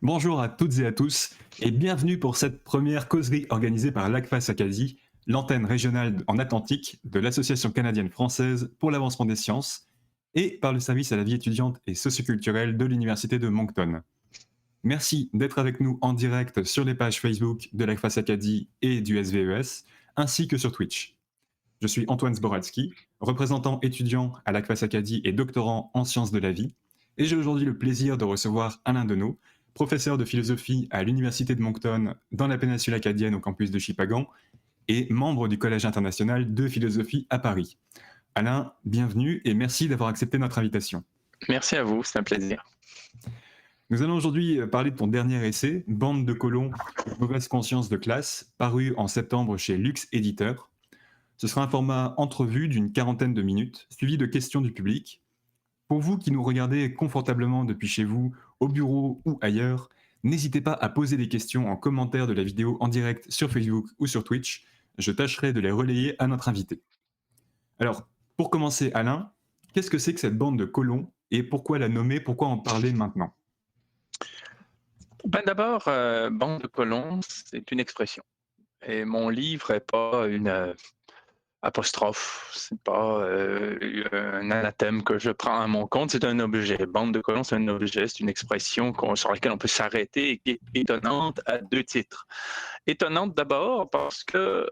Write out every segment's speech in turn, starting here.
Bonjour à toutes et à tous et bienvenue pour cette première causerie organisée par l'ACFAS Acadie, l'antenne régionale en Atlantique de l'Association canadienne-française pour l'avancement des sciences et par le service à la vie étudiante et socioculturelle de l'Université de Moncton. Merci d'être avec nous en direct sur les pages Facebook de l'ACFAS Acadie et du SVES, ainsi que sur Twitch. Je suis Antoine Zboralski, représentant étudiant à l'ACFAS Acadie et doctorant en sciences de la vie, et j'ai aujourd'hui le plaisir de recevoir Alain Deneau, professeur de philosophie à l'Université de Moncton dans la péninsule acadienne au campus de Chipagan et membre du Collège international de philosophie à Paris. Alain, bienvenue et merci d'avoir accepté notre invitation. Merci à vous, c'est un plaisir. Nous allons aujourd'hui parler de ton dernier essai, Bande de colons, mauvaise conscience de classe, paru en septembre chez Lux Éditeur. Ce sera un format entrevue d'une 40aine de minutes, suivi de questions du public. Pour vous qui nous regardez confortablement depuis chez vous, au bureau ou ailleurs, n'hésitez pas à poser des questions en commentaire de la vidéo en direct sur Facebook ou sur Twitch. Je tâcherai de les relayer à notre invité. Alors, pour commencer, Alain, qu'est-ce que c'est que cette bande de colons et pourquoi la nommer, pourquoi en parler maintenant? D'abord, bande de colons, c'est une expression. Et mon livre n'est pas une apostrophe, c'est pas un anathème que je prends à mon compte, c'est un objet. Bande de colons, c'est un objet, c'est une expression sur laquelle on peut s'arrêter et qui est étonnante à deux titres. Étonnante d'abord parce que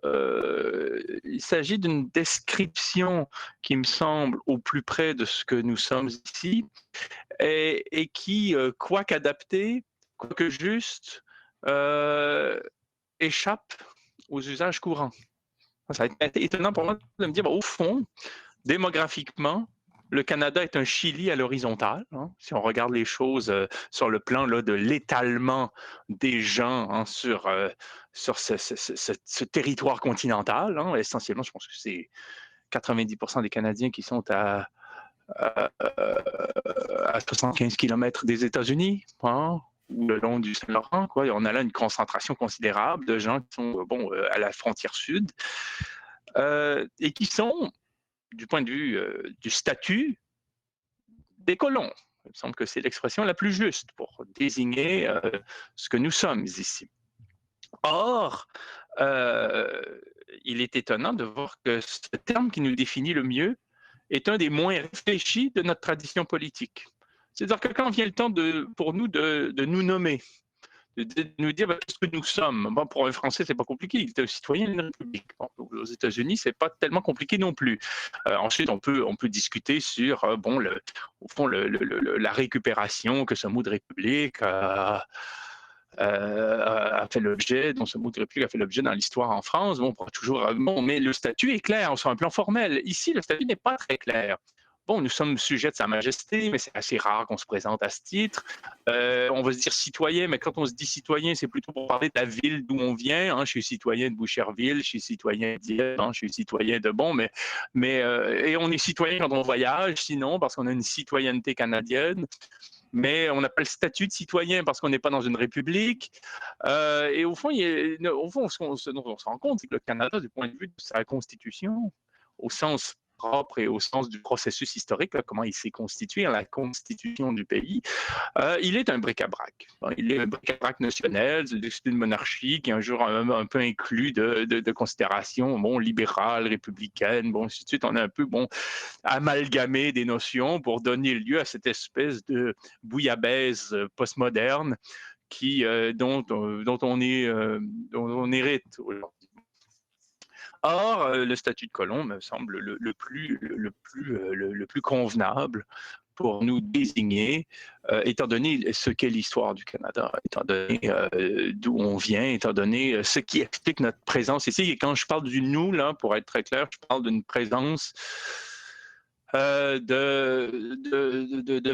il s'agit d'une description qui me semble au plus près de ce que nous sommes ici et qui, quoique adaptée, quoique juste, euh, échappe aux usages courants. Ça a été étonnant pour moi de me dire, au fond, démographiquement, le Canada est un Chili à l'horizontale. Hein, si on regarde les choses sur le plan là, de l'étalement des gens hein, sur ce territoire continental, hein, essentiellement, je pense que c'est 90% des Canadiens qui sont à 75 km des États-Unis, hein, ou le long du Saint-Laurent. Quoi. On a là une concentration considérable de gens qui sont à la frontière sud et qui sont, du point de vue du statut, des colons. Il me semble que c'est l'expression la plus juste pour désigner ce que nous sommes ici. Or, euh, il est étonnant de voir que ce terme qui nous définit le mieux est un des moins réfléchis de notre tradition politique. C'est-à-dire que quand vient le temps pour nous de nous nommer, de nous dire qu'est-ce que nous sommes. Bon, pour un Français, c'est pas compliqué. Il est un citoyen d'une république. Bon, aux États-Unis, c'est pas tellement compliqué non plus. Ensuite, on peut discuter sur au fond, la récupération que ce mot de république a fait l'objet, dont ce mot de république a fait l'objet dans l'histoire en France. Bon, on pourra toujours, bon, mais le statut est clair sur un plan formel. Ici, le statut n'est pas très clair. Bon, nous sommes sujets de Sa Majesté, mais c'est assez rare qu'on se présente à ce titre. On va se dire citoyen, mais quand on se dit citoyen, c'est plutôt pour parler de la ville d'où on vient. Hein. Je suis citoyen de Boucherville, je suis citoyen d'Yves, hein, je suis citoyen de bon, et on est citoyen quand on voyage, sinon, parce qu'on a une citoyenneté canadienne. Mais on n'a pas le statut de citoyen parce qu'on n'est pas dans une république. Et au fond, ce dont on se rend compte, c'est que le Canada, du point de vue de sa constitution, au sens propre et au sens du processus historique, là, comment il s'est constitué, la constitution du pays, il est un bric-à-brac. Il est un bric-à-brac notionnel, c'est une monarchie qui est un jour un peu inclus de considérations bon, libérales, républicaines, bon, ainsi de suite. On a un peu amalgamé des notions pour donner lieu à cette espèce de bouillabaisse postmoderne dont on hérite aujourd'hui. Or, le statut de colon me semble le plus convenable pour nous désigner, étant donné ce qu'est l'histoire du Canada, étant donné d'où on vient, étant donné ce qui explique notre présence ici. Et quand je parle du nous, là, pour être très clair, je parle d'une présence de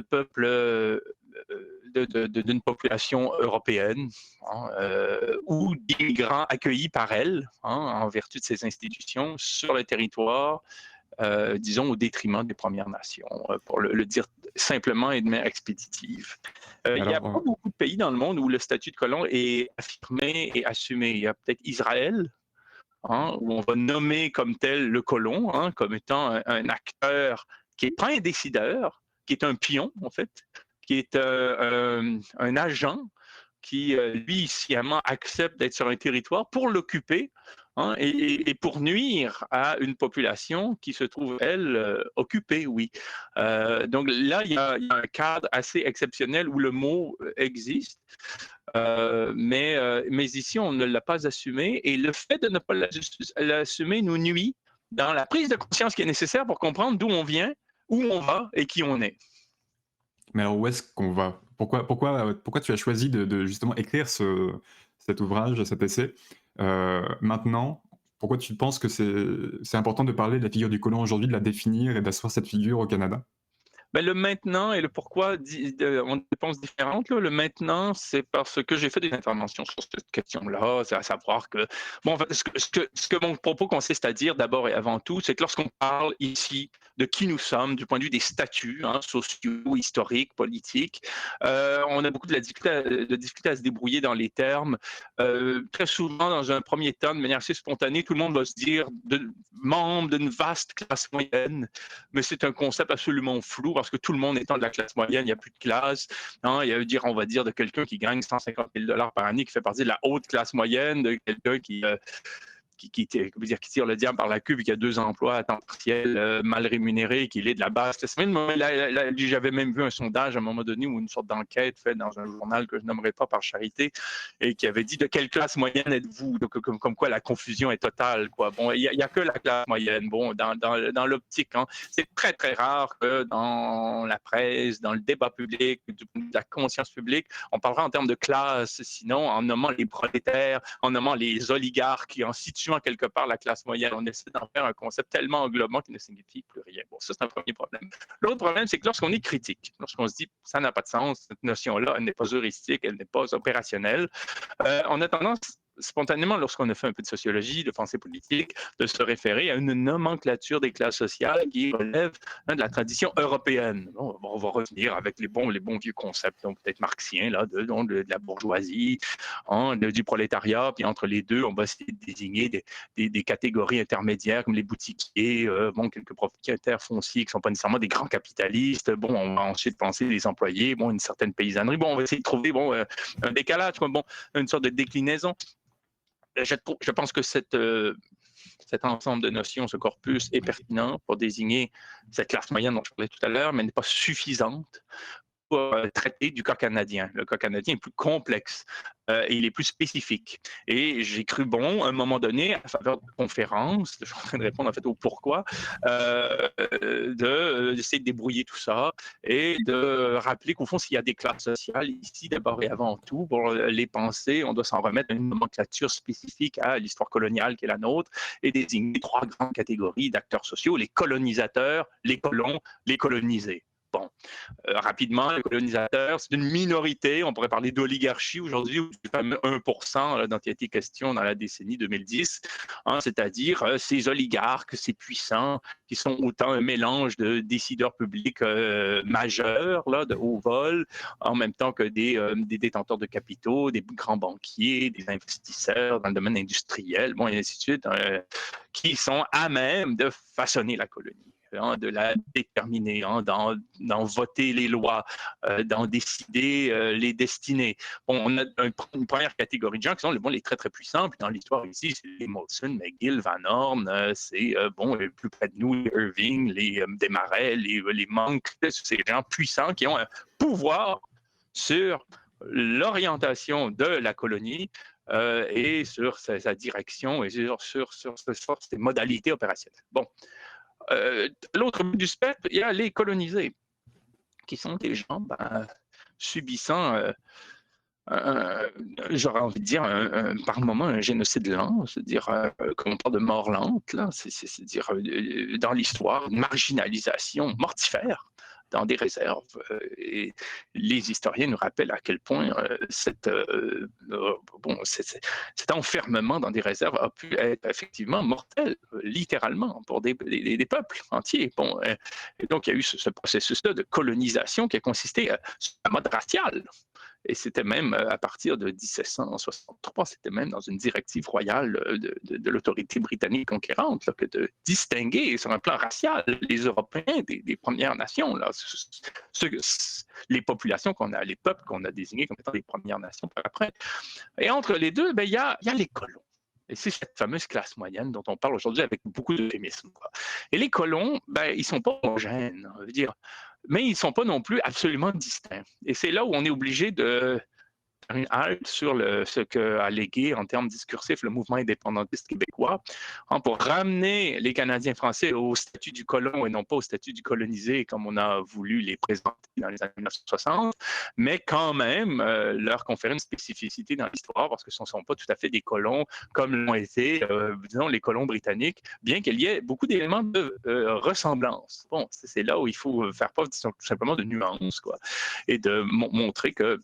peuples, d'une population européenne hein, ou d'immigrants accueillis par elle hein, en vertu de ces institutions sur le territoire, disons au détriment des Premières Nations, pour le dire simplement et de manière expéditive. Il n'y a pas Alors, beaucoup de pays dans le monde où le statut de colon est affirmé et assumé. Il y a peut-être Israël, hein, où on va nommer comme tel le colon, hein, comme étant un acteur qui n'est pas un décideur, qui est un pion, en fait, qui est un agent qui, lui, sciemment accepte d'être sur un territoire pour l'occuper, hein, et pour nuire à une population qui se trouve, elle, occupée, oui. Donc là, il y a un cadre assez exceptionnel où le mot existe, mais ici, on ne l'a pas assumé, et le fait de ne pas l'assumer nous nuit dans la prise de conscience qui est nécessaire pour comprendre d'où on vient, où on va et qui on est. Mais alors où est-ce qu'on va? Pourquoi tu as choisi de justement écrire cet ouvrage, cet essai? Maintenant, pourquoi tu penses que c'est important de parler de la figure du colon aujourd'hui, de la définir et d'asseoir cette figure au Canada? Ben, le maintenant et le pourquoi ont des réponses différentes, là. Le maintenant, c'est parce que j'ai fait des interventions sur cette question-là, c'est à savoir que, bon, en fait, ce que mon propos consiste à dire d'abord et avant tout, c'est que lorsqu'on parle ici de qui nous sommes, du point de vue des statuts, hein, sociaux, historiques, politiques, on a beaucoup de difficulté à se débrouiller dans les termes. Très souvent, dans un premier temps, de manière assez spontanée, tout le monde va se dire membre d'une vaste classe moyenne, mais c'est un concept absolument flou parce que tout le monde étant de la classe moyenne, il n'y a plus de classe. Hein, on va dire de quelqu'un qui gagne 150 000 $ par année, qui fait partie de la haute classe moyenne, de quelqu'un qui tire le diable par la queue et qui a 2 emplois à temps partiel, mal rémunérés, qui est de la base. J'avais même vu un sondage à un moment donné ou une sorte d'enquête faite dans un journal que je nommerai pas par charité et qui avait dit de quelle classe moyenne êtes-vous? Donc, comme quoi la confusion est totale, quoi. Bon, il y a que la classe moyenne. Bon, dans l'optique, hein, c'est très, très rare que dans la presse, dans le débat public, de la conscience publique, on parlera en termes de classe, sinon en nommant les prolétaires, en nommant les oligarques et en situant quelque part la classe moyenne. On essaie d'en faire un concept tellement englobant qu'il ne signifie plus rien. Bon, ça, c'est un premier problème. L'autre problème, c'est que lorsqu'on est critique, lorsqu'on se dit ça n'a pas de sens, cette notion-là, elle n'est pas heuristique, elle n'est pas opérationnelle, on a tendance spontanément, lorsqu'on a fait un peu de sociologie, de pensée politique, de se référer à une nomenclature des classes sociales qui relève, hein, de la tradition européenne. Bon, on va revenir avec les bons vieux concepts, donc peut-être marxiens, là, de la bourgeoisie, hein, du prolétariat, puis entre les deux, on va essayer de désigner des catégories intermédiaires comme les boutiquiers, quelques propriétaires fonciers qui ne sont pas nécessairement des grands capitalistes. Bon, on va ensuite penser les employés, une certaine paysannerie. Bon, on va essayer de trouver un décalage, une sorte de déclinaison. Je pense que cet ensemble de notions, ce corpus est pertinent pour désigner cette classe moyenne dont je parlais tout à l'heure, mais n'est pas suffisante pour traiter du cas canadien. Le cas canadien est plus complexe et il est plus spécifique. Et j'ai cru bon, à un moment donné, à faveur de conférences, je suis en train de répondre en fait au pourquoi, d'essayer de débrouiller tout ça et de rappeler qu'au fond, s'il y a des classes sociales ici, d'abord et avant tout, pour les penser, on doit s'en remettre à une nomenclature spécifique à l'histoire coloniale qui est la nôtre et désigner 3 grandes catégories d'acteurs sociaux: les colonisateurs, les colons, les colonisés. Bon, rapidement, les colonisateurs, c'est une minorité. On pourrait parler d'oligarchie aujourd'hui, ou du fameux 1% dont il a été question dans la décennie 2010, hein, c'est-à-dire ces oligarques, ces puissants, qui sont autant un mélange de décideurs publics majeurs, là, de haut vol, en même temps que des détenteurs de capitaux, des grands banquiers, des investisseurs dans le domaine industriel, et ainsi de suite, qui sont à même de façonner la colonie, hein, de la déterminer, hein, d'en voter les lois, d'en décider les destinées. Bon, on a une première catégorie de gens qui sont les très, très puissants. Puis dans l'histoire ici, c'est les Molson, McGill, Van Horn, c'est plus près de nous, les Irving, les Desmarais, les Monk, ces gens puissants qui ont un pouvoir sur l'orientation de la colonie et sur sa direction et sur ses modalités opérationnelles. Bon. L'autre bout du spectre, il y a les colonisés, qui sont des gens subissant, j'aurais envie de dire, par moment, un génocide lent, c'est-à-dire, quand on parle de mort lente, là, c'est-à-dire dans l'histoire, une marginalisation mortifère dans des réserves. Et les historiens nous rappellent à quel point cet enfermement dans des réserves a pu être effectivement mortel, littéralement, pour des peuples entiers. Bon, et donc, il y a eu ce processus-là de colonisation qui a consisté sur un mode racial. Et c'était même à partir de 1763, c'était même dans une directive royale de l'autorité britannique conquérante là, que de distinguer sur un plan racial les Européens des Premières Nations. Là. Les populations qu'on a, les peuples qu'on a désignés comme étant les Premières Nations par après. Et entre les deux, ben, y a les colons. Et c'est cette fameuse classe moyenne dont on parle aujourd'hui avec beaucoup d'euphémisme. Et les colons, ben, ils ne sont pas homogènes, on veut dire, mais ils ne sont pas non plus absolument distincts. Et c'est là où on est obligé de faire une halte sur ce qu'a légué en termes discursifs le mouvement indépendantiste québécois, pour ramener les Canadiens français au statut du colon et non pas au statut du colonisé comme on a voulu les présenter dans les années 1960, mais quand même leur conférer une spécificité dans l'histoire parce que ce ne sont pas tout à fait des colons comme l'ont été, disons, les colons britanniques, bien qu'il y ait beaucoup d'éléments de ressemblance. Bon, c'est là où il faut faire preuve tout simplement de nuance, quoi, et de montrer que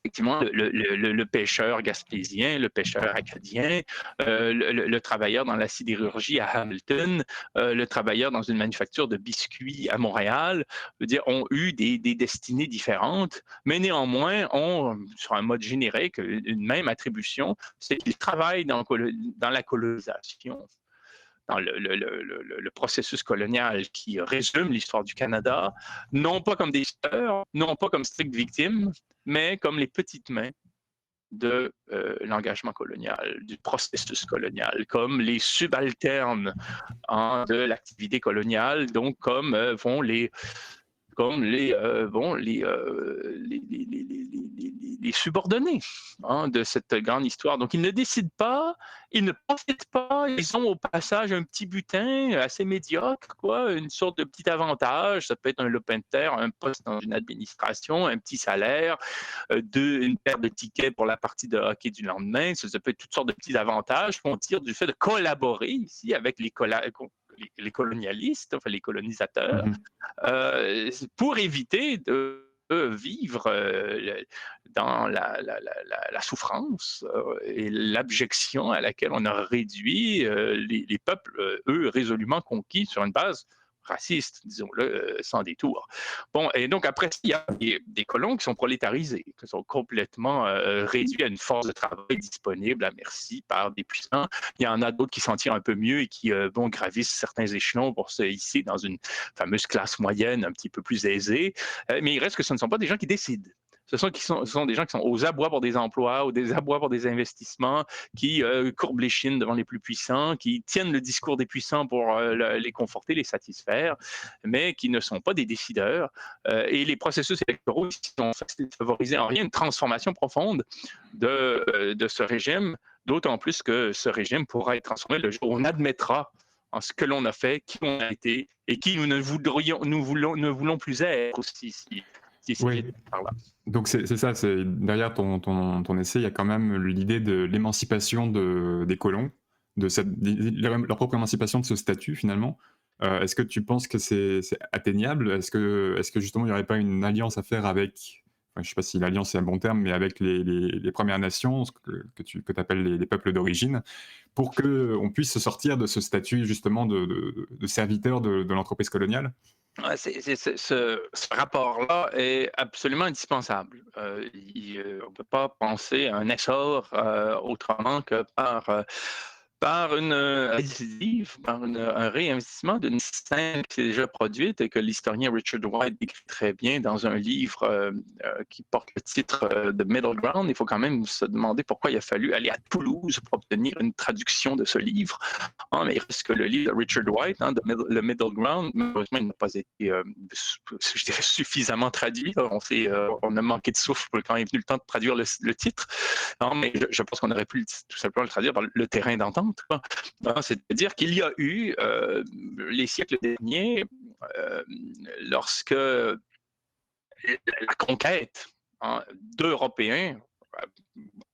effectivement, le pêcheur gaspésien, le pêcheur acadien, le travailleur dans la sidérurgie à Hamilton, le travailleur dans une manufacture de biscuits à Montréal, ont eu des destinées différentes, mais néanmoins ont, sur un mode générique, une même attribution, c'est qu'ils travaillent dans la colonisation, dans le processus colonial qui résume l'histoire du Canada, non pas comme des sœurs, non pas comme strictes victimes, mais comme les petites mains de l'engagement colonial, du processus colonial, comme les subalternes de l'activité coloniale, donc comme les subordonnés de cette grande histoire. Donc, ils ne décident pas, ils ne profitent pas, ils ont au passage un petit butin assez médiocre, quoi, une sorte de petit avantage. Ça peut être un lopin de terre, un poste dans une administration, un petit salaire, une paire de tickets pour la partie de hockey du lendemain. Ça peut être toutes sortes de petits avantages qu'on tire du fait de collaborer ici avec les colonialistes, enfin les colonisateurs, pour éviter de vivre dans la souffrance et l'abjection à laquelle on a réduit les peuples, eux, résolument conquis sur une base raciste, disons-le, sans détour. Bon, et donc après, il y a des colons qui sont prolétarisés, qui sont complètement réduits à une force de travail disponible à merci par des puissants. Il y en a d'autres qui s'en tirent un peu mieux et qui gravissent certains échelons pour se hisser dans une fameuse classe moyenne un petit peu plus aisée. Mais il reste que ce ne sont pas des gens qui décident. Ce sont des gens qui sont aux abois pour des emplois, ou des abois pour des investissements, qui courbent les chines devant les plus puissants, qui tiennent le discours des puissants pour les conforter, les satisfaire, mais qui ne sont pas des décideurs. Et les processus électoraux sont favorisés en rien une transformation profonde de ce régime, d'autant plus que ce régime pourra être transformé le jour où on admettra en ce que l'on a fait, qui on a été, et qui nous ne voulons plus être aussi, si oui. par là. Donc c'est ça, derrière ton essai, il y a quand même l'idée de l'émancipation des colons, leur propre émancipation de ce statut finalement. Est-ce que tu penses que c'est atteignable ? Est-ce que justement il n'y aurait pas une alliance à faire avec, je ne sais pas si l'alliance est un bon terme, mais avec les Premières Nations, que tu appelles les peuples d'origine, pour qu'on puisse se sortir de ce statut justement de serviteur de l'entreprise coloniale ? Ce rapport-là est absolument indispensable. On ne peut pas penser à un essor autrement que par une récidive, par un réinvestissement d'une scène qui est déjà produite et que l'historien Richard White décrit très bien dans un livre qui porte le titre de Middle Ground. Il faut quand même se demander pourquoi il a fallu aller à Toulouse pour obtenir une traduction de ce livre. Mais il reste que le livre de Richard White, le Middle Ground, malheureusement, il n'a pas été je dirais, suffisamment traduit. On a manqué de souffle quand il est venu le temps de traduire le titre. Non, mais je pense qu'on aurait pu tout simplement le traduire par le terrain d'entente. C'est-à-dire qu'il y a eu les siècles derniers, lorsque la conquête d'Européens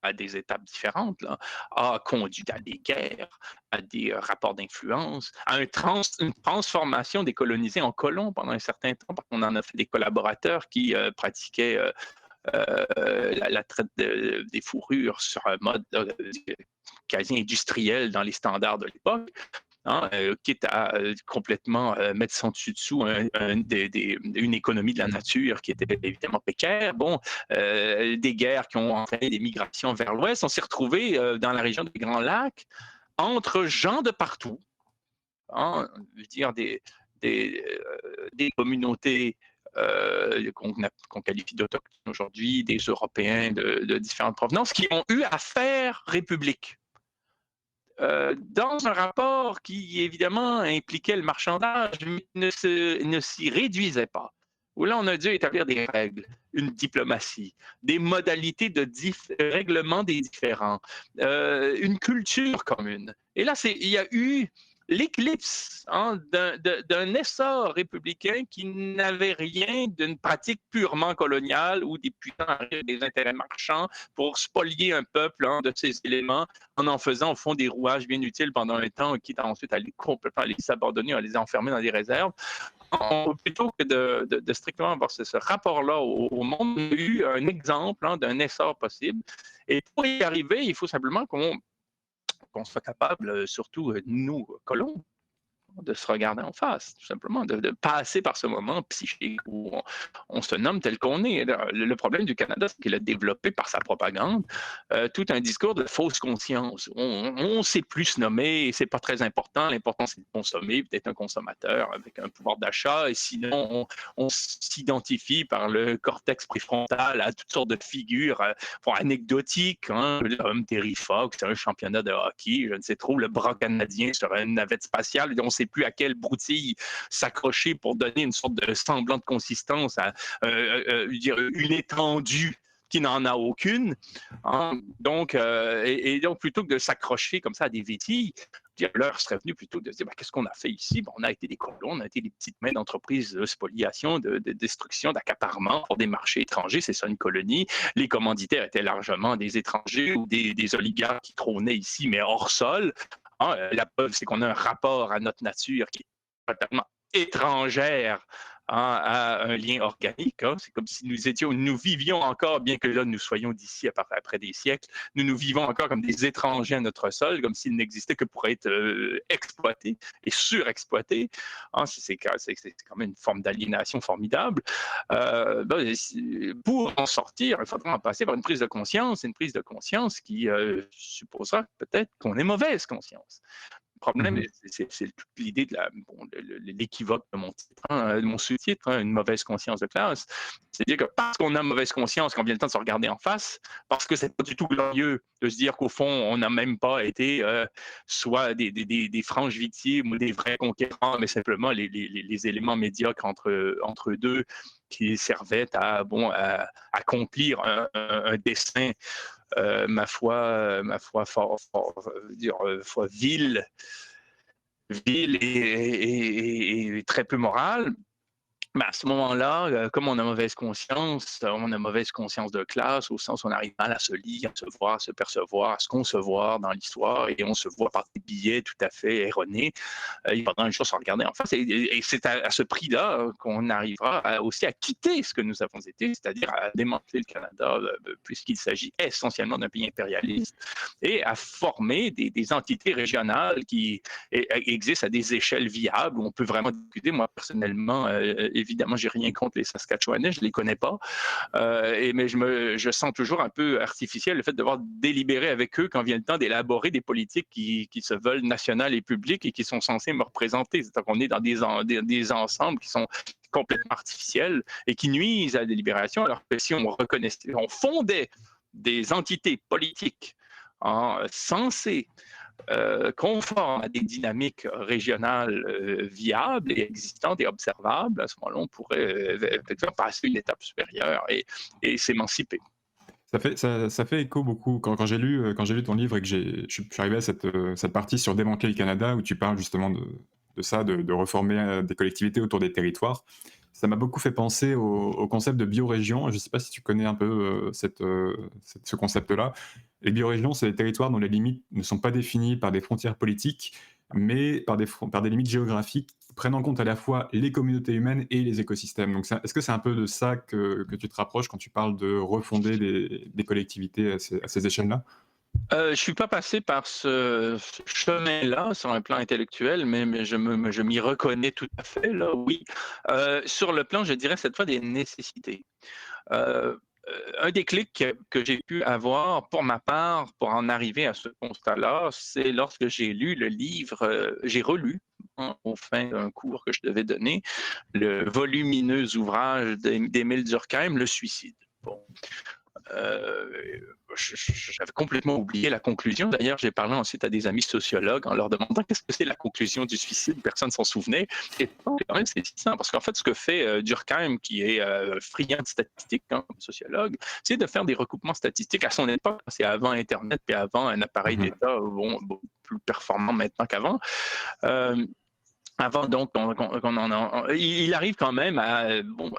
à des étapes différentes là, a conduit à des guerres, à des rapports d'influence, à une transformation des colonisés en colons pendant un certain temps, parce qu'on en a fait des collaborateurs qui pratiquaient la traite des fourrures sur un mode quasi industriel dans les standards de l'époque. hein, quitte à complètement mettre son dessus-dessous une économie de la nature qui était évidemment précaire. Bon, des guerres qui ont entraîné des migrations vers l'ouest. On s'est retrouvé dans la région des Grands Lacs entre gens de partout, hein, je veux dire des communautés qu'on qualifie d'autochtones aujourd'hui, des Européens de différentes provenances, qui ont eu à faire république. Dans un rapport qui, évidemment, impliquait le marchandage, mais ne s'y réduisait pas. Où là, on a dû établir des règles, une diplomatie, des modalités de règlement des différends, une culture commune. Et là, il y a eu l'éclipse, hein, d'un essor républicain qui n'avait rien d'une pratique purement coloniale où des puissants arrivent des intérêts marchands pour spolier un peuple, hein, de ses éléments en faisant au fond des rouages bien utiles pendant un temps, quitte ensuite à les complètement les abandonner, à les enfermer dans des réserves. Plutôt que de strictement avoir ce rapport-là au monde, il y a eu un exemple, hein, d'un essor possible. Et pour y arriver, il faut simplement qu'on soit capable, surtout nous, colons, de se regarder en face, tout simplement, de passer par ce moment psychique où on se nomme tel qu'on est. Le problème du Canada, c'est qu'il a développé par sa propagande tout un discours de fausse conscience. On sait plus se nommer, et c'est pas très important. L'important, c'est de consommer, peut-être un consommateur avec un pouvoir d'achat, et sinon, on s'identifie par le cortex préfrontal à toutes sortes de figures anecdotiques. Hein, comme Terry Fox, un championnat de hockey, je ne sais trop, le bras canadien sur une navette spatiale. On ne sait plus à quelle broutille s'accrocher pour donner une sorte de semblant de consistance à une étendue qui n'en a aucune. Hein? Donc, donc, plutôt que de s'accrocher comme ça à des vétilles, l'heure serait venue plutôt de se dire qu'est-ce qu'on a fait ici? On a été des colons, on a été des petites mains d'entreprises de spoliation, de destruction, d'accaparement pour des marchés étrangers. C'est ça une colonie. Les commanditaires étaient largement des étrangers ou des oligarques qui trônaient ici, mais hors sol. Hein, la preuve, c'est qu'on a un rapport à notre nature qui est totalement étrangère, hein, à un lien organique. Hein. C'est comme si nous vivions encore, bien que là nous soyons d'ici après des siècles, nous vivons encore comme des étrangers à notre sol, comme s'il n'existait que pour être exploité et surexploité. Hein, c'est quand même une forme d'aliénation formidable. Pour en sortir, il faudra en passer par une prise de conscience qui supposera peut-être qu'on ait mauvaise conscience. Le problème, c'est toute l'idée de l'équivoque de mon titre, hein, de mon sous-titre, hein, une mauvaise conscience de classe. C'est-à-dire que parce qu'on a mauvaise conscience, quand vient le temps de se regarder en face, parce que c'est pas du tout glorieux de se dire qu'au fond, on n'a même pas été soit des franches victimes ou des vrais conquérants, mais simplement les éléments médiocres entre eux deux qui servaient à accomplir un dessein, ma foi, foi vil et très peu moral. Mais à ce moment-là, comme on a mauvaise conscience de classe, au sens où on arrive mal à se lire, à se voir, à se percevoir, à se concevoir dans l'histoire, et on se voit par des billets tout à fait erronés. Il faudra un jour se regarder en face. Et c'est à ce prix-là qu'on arrivera aussi à quitter ce que nous avons été, c'est-à-dire à démanteler le Canada, puisqu'il s'agit essentiellement d'un pays impérialiste, et à former des entités régionales qui existent à des échelles viables, où on peut vraiment discuter. Moi, personnellement, évidemment, j'ai rien contre les Saskatchewanais, je les connais pas, mais je sens toujours un peu artificiel le fait de devoir délibérer avec eux quand vient le temps d'élaborer des politiques qui se veulent nationales et publiques et qui sont censées me représenter. C'est-à-dire qu'on est dans des ensembles qui sont complètement artificiels et qui nuisent à la délibération, alors que si on fondait des entités politiques, hein, censées conforme à des dynamiques régionales viables et existantes et observables, à ce moment-là, on pourrait effectivement passer une étape supérieure et s'émanciper. Ça fait écho beaucoup. Quand j'ai lu ton livre et que je suis arrivé à cette partie sur démanteler le Canada, où tu parles justement de ça, de reformer des collectivités autour des territoires, ça m'a beaucoup fait penser au concept de biorégion. Je ne sais pas si tu connais un peu ce concept-là. Les biorégions, c'est des territoires dont les limites ne sont pas définies par des frontières politiques, mais par des limites géographiques qui prennent en compte à la fois les communautés humaines et les écosystèmes. Donc, est-ce que c'est un peu de ça que tu te rapproches quand tu parles de refonder des collectivités à ces échelles-là? Je suis pas passé par ce chemin-là sur un plan intellectuel, mais je m'y reconnais tout à fait là, oui. Sur le plan, je dirais cette fois des nécessités. Heu, un déclic que j'ai pu avoir pour ma part, pour en arriver à ce constat-là, c'est lorsque j'ai lu le livre, j'ai relu, hein, aux fins d'un cours que je devais donner, le volumineux ouvrage d'Émile Durkheim, Le Suicide. Bon, j'avais complètement oublié la conclusion. D'ailleurs, j'ai parlé ensuite à des amis sociologues en leur demandant qu'est-ce que c'est la conclusion du suicide. Personne s'en souvenait. Et c'est quand même saisissant parce qu'en fait, ce que fait Durkheim, qui est friand de statistiques hein, comme sociologue, c'est de faire des recoupements statistiques à son époque. C'est avant Internet puis avant un appareil Mhm. d'État bon, plus performant maintenant qu'avant. Euh, avant donc qu'on en il arrive quand même à, bon,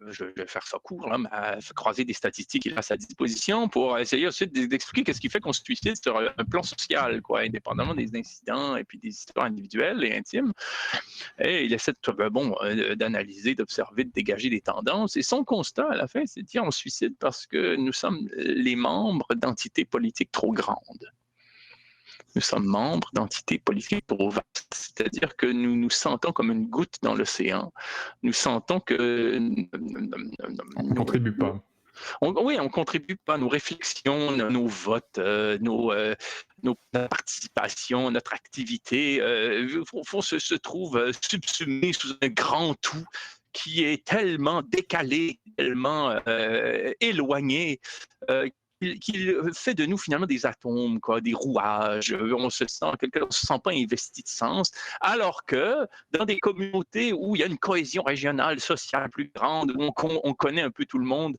je vais faire ça court, là, mais à croiser des statistiques qu'il a à sa disposition pour essayer ensuite d'expliquer qu'est-ce qui fait qu'on se suicide sur un plan social, quoi, indépendamment des incidents et puis des histoires individuelles et intimes. Et il essaie d'analyser, d'observer, de dégager des tendances. Et son constat à la fin, c'est de dire on se suicide parce que nous sommes les membres d'entités politiques trop grandes. Nous sommes membres d'entités politiques trop vastes, c'est-à-dire que nous nous sentons comme une goutte dans l'océan. Nous sentons que On contribue pas. oui, on contribue pas à nos réflexions, nos votes, nos participations, notre activité, se trouve subsumé sous un grand tout qui est tellement décalé, tellement éloigné, qu'il fait de nous finalement des atomes, quoi, des rouages. On se sent, on se sent pas investi de sens, alors que dans des communautés où il y a une cohésion régionale, sociale plus grande, où on connaît un peu tout le monde,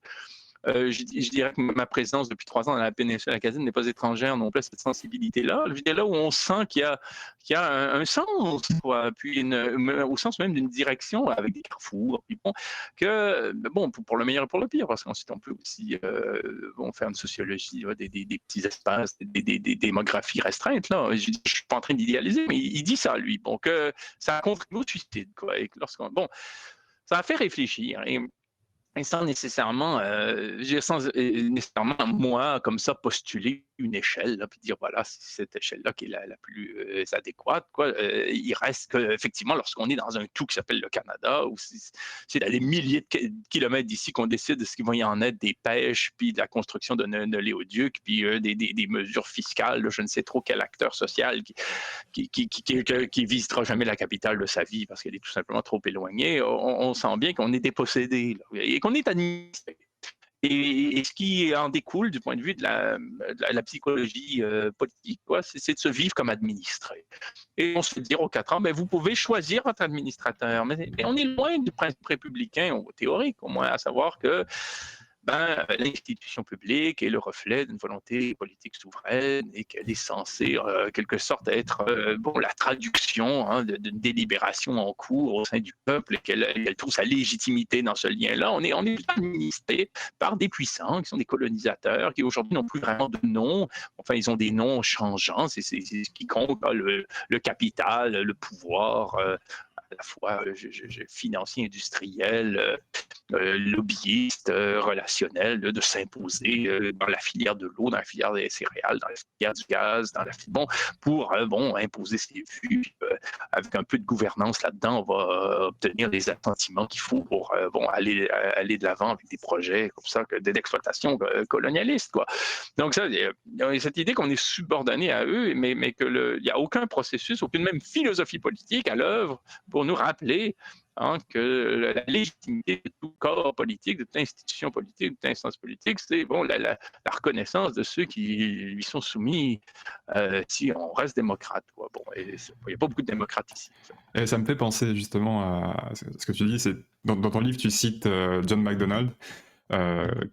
je dirais que ma présence depuis 3 ans dans la péninsule acadienne n'est pas étrangère non plus à cette sensibilité-là. Je dirais là où on sent qu'il y a un sens, quoi, puis au sens même d'une direction avec des carrefours, puis bon, bon, pour le meilleur et pour le pire, parce qu'ensuite on peut aussi bon, faire une sociologie des petits espaces, des démographies restreintes. Là. Je ne suis pas en train d'idéaliser, mais il dit ça, lui. Bon, que ça contribue au suicide. Quoi, et bon, ça a fait réfléchir. Et sans nécessairement, sans nécessairement, moi, comme ça, postuler une échelle, là, puis dire, voilà, c'est cette échelle-là qui est la plus adéquate. Quoi. Il reste qu'effectivement, lorsqu'on est dans un tout qui s'appelle le Canada, où c'est à des milliers de kilomètres d'ici qu'on décide de ce qu'il va y en être des pêches, puis de la construction d'un oléoduc, puis des mesures fiscales, là, je ne sais trop quel acteur social qui visitera jamais la capitale de sa vie parce qu'elle est tout simplement trop éloignée, on sent bien qu'on est dépossédé là, et qu'on est administré. Et ce qui en découle du point de vue de la psychologie politique, quoi, c'est de se vivre comme administré. Et on se fait dire aux 4 ans, ben, vous pouvez choisir votre administrateur. Mais on est loin du principe républicain, théorique au moins, à savoir que ben, l'institution publique est le reflet d'une volonté politique souveraine et qu'elle est censée, en quelque sorte, être bon, la traduction hein, d'une délibération en cours au sein du peuple et qu'elle trouve sa légitimité dans ce lien-là. On est administré par des puissants qui sont des colonisateurs qui aujourd'hui n'ont plus vraiment de nom. Enfin, ils ont des noms changeants. C'est ce qui compte, hein, le capital, le pouvoir. À la fois financier, industriel, lobbyiste, relationnel, de s'imposer dans la filière de l'eau, dans la filière des céréales, dans la filière du gaz, dans la bon, pour bon, imposer ses vues. Avec un peu de gouvernance là-dedans, on va obtenir les assentiments qu'il faut pour bon, aller de l'avant avec des projets comme ça, d'exploitation colonialiste. Quoi. Donc ça, il y a cette idée qu'on est subordonné à eux, mais qu'il n'y a aucun processus, aucune même philosophie politique à l'œuvre pour nous rappeler hein, que la légitimité de tout corps politique, de toute institution politique, de toute instance politique, c'est bon, la reconnaissance de ceux qui lui sont soumis si on reste démocrate. Quoi. Bon, il n'y a pas beaucoup de démocrates ici. Et ça me fait penser justement à ce que tu dis, c'est dans ton livre tu cites John MacDonald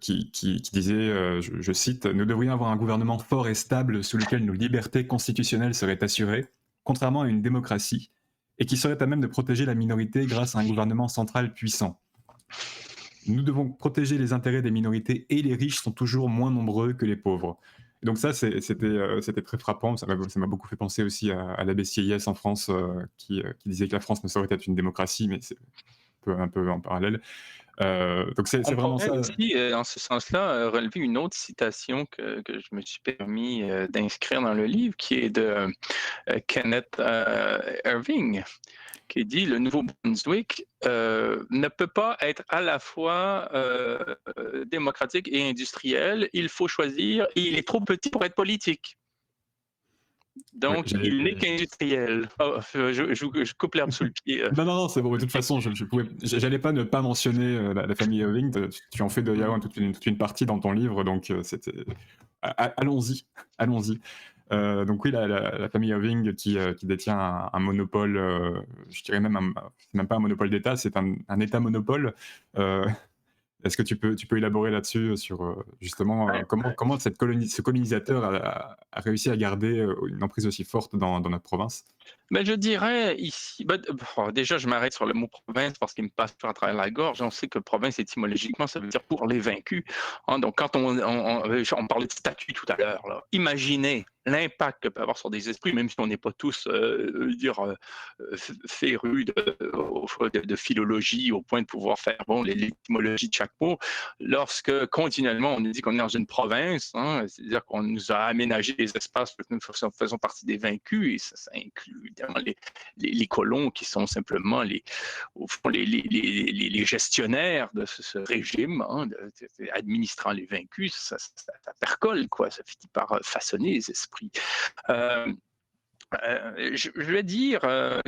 qui disait, je cite, « Nous devrions avoir un gouvernement fort et stable sous lequel nos libertés constitutionnelles seraient assurées, contrairement à une démocratie, et qui serait à même de protéger la minorité grâce à un gouvernement central puissant. Nous devons protéger les intérêts des minorités et les riches sont toujours moins nombreux que les pauvres. » Et donc ça, c'était très frappant. Ça m'a beaucoup fait penser aussi à l'abbé Sieyès en France qui disait que la France ne saurait être une démocratie, mais c'est un peu en parallèle. Donc c'est On vraiment pourrait ça. aussi, en ce sens-là, relever une autre citation que je me suis permis d'inscrire dans le livre, qui est de Kenneth Irving, qui dit le Nouveau-Brunswick ne peut pas être à la fois démocratique et industriel. Il faut choisir et il est trop petit pour être politique. Oui, Donc, il n'est qu'industriel. Oh, je coupe l'herbe sous le pied. non, c'est bon. De toute façon, j'allais pas ne pas mentionner la famille Irving. Tu en fais d'ailleurs toute une partie dans ton livre, donc allons-y, allons-y. Donc oui, la famille Irving qui détient un monopole, je dirais même, c'est même pas un monopole d'État, c'est un État monopole. Est-ce que tu peux élaborer là-dessus, sur justement comment ce colonisateur a réussi à garder une emprise aussi forte dans notre province? Ben, je dirais ici, déjà, je m'arrête sur le mot province parce qu'il me passe à travers la gorge. On sait que province, étymologiquement, ça veut dire pour les vaincus. Hein. Donc, quand on parlait de statut tout à l'heure, là, imaginez l'impact que peut avoir sur des esprits, même si on n'est pas tous férus de philologie au point de pouvoir faire l'étymologie de chaque mot. Lorsque continuellement on nous dit qu'on est dans une province, hein, c'est-à-dire qu'on nous a aménagé des espaces que nous faisons partie des vaincus, et ça inclut évidemment les colons qui sont simplement au fond, les gestionnaires de ce régime, hein, administrant les vaincus. Ça percole, quoi, ça finit par façonner les esprits. Je vais dire,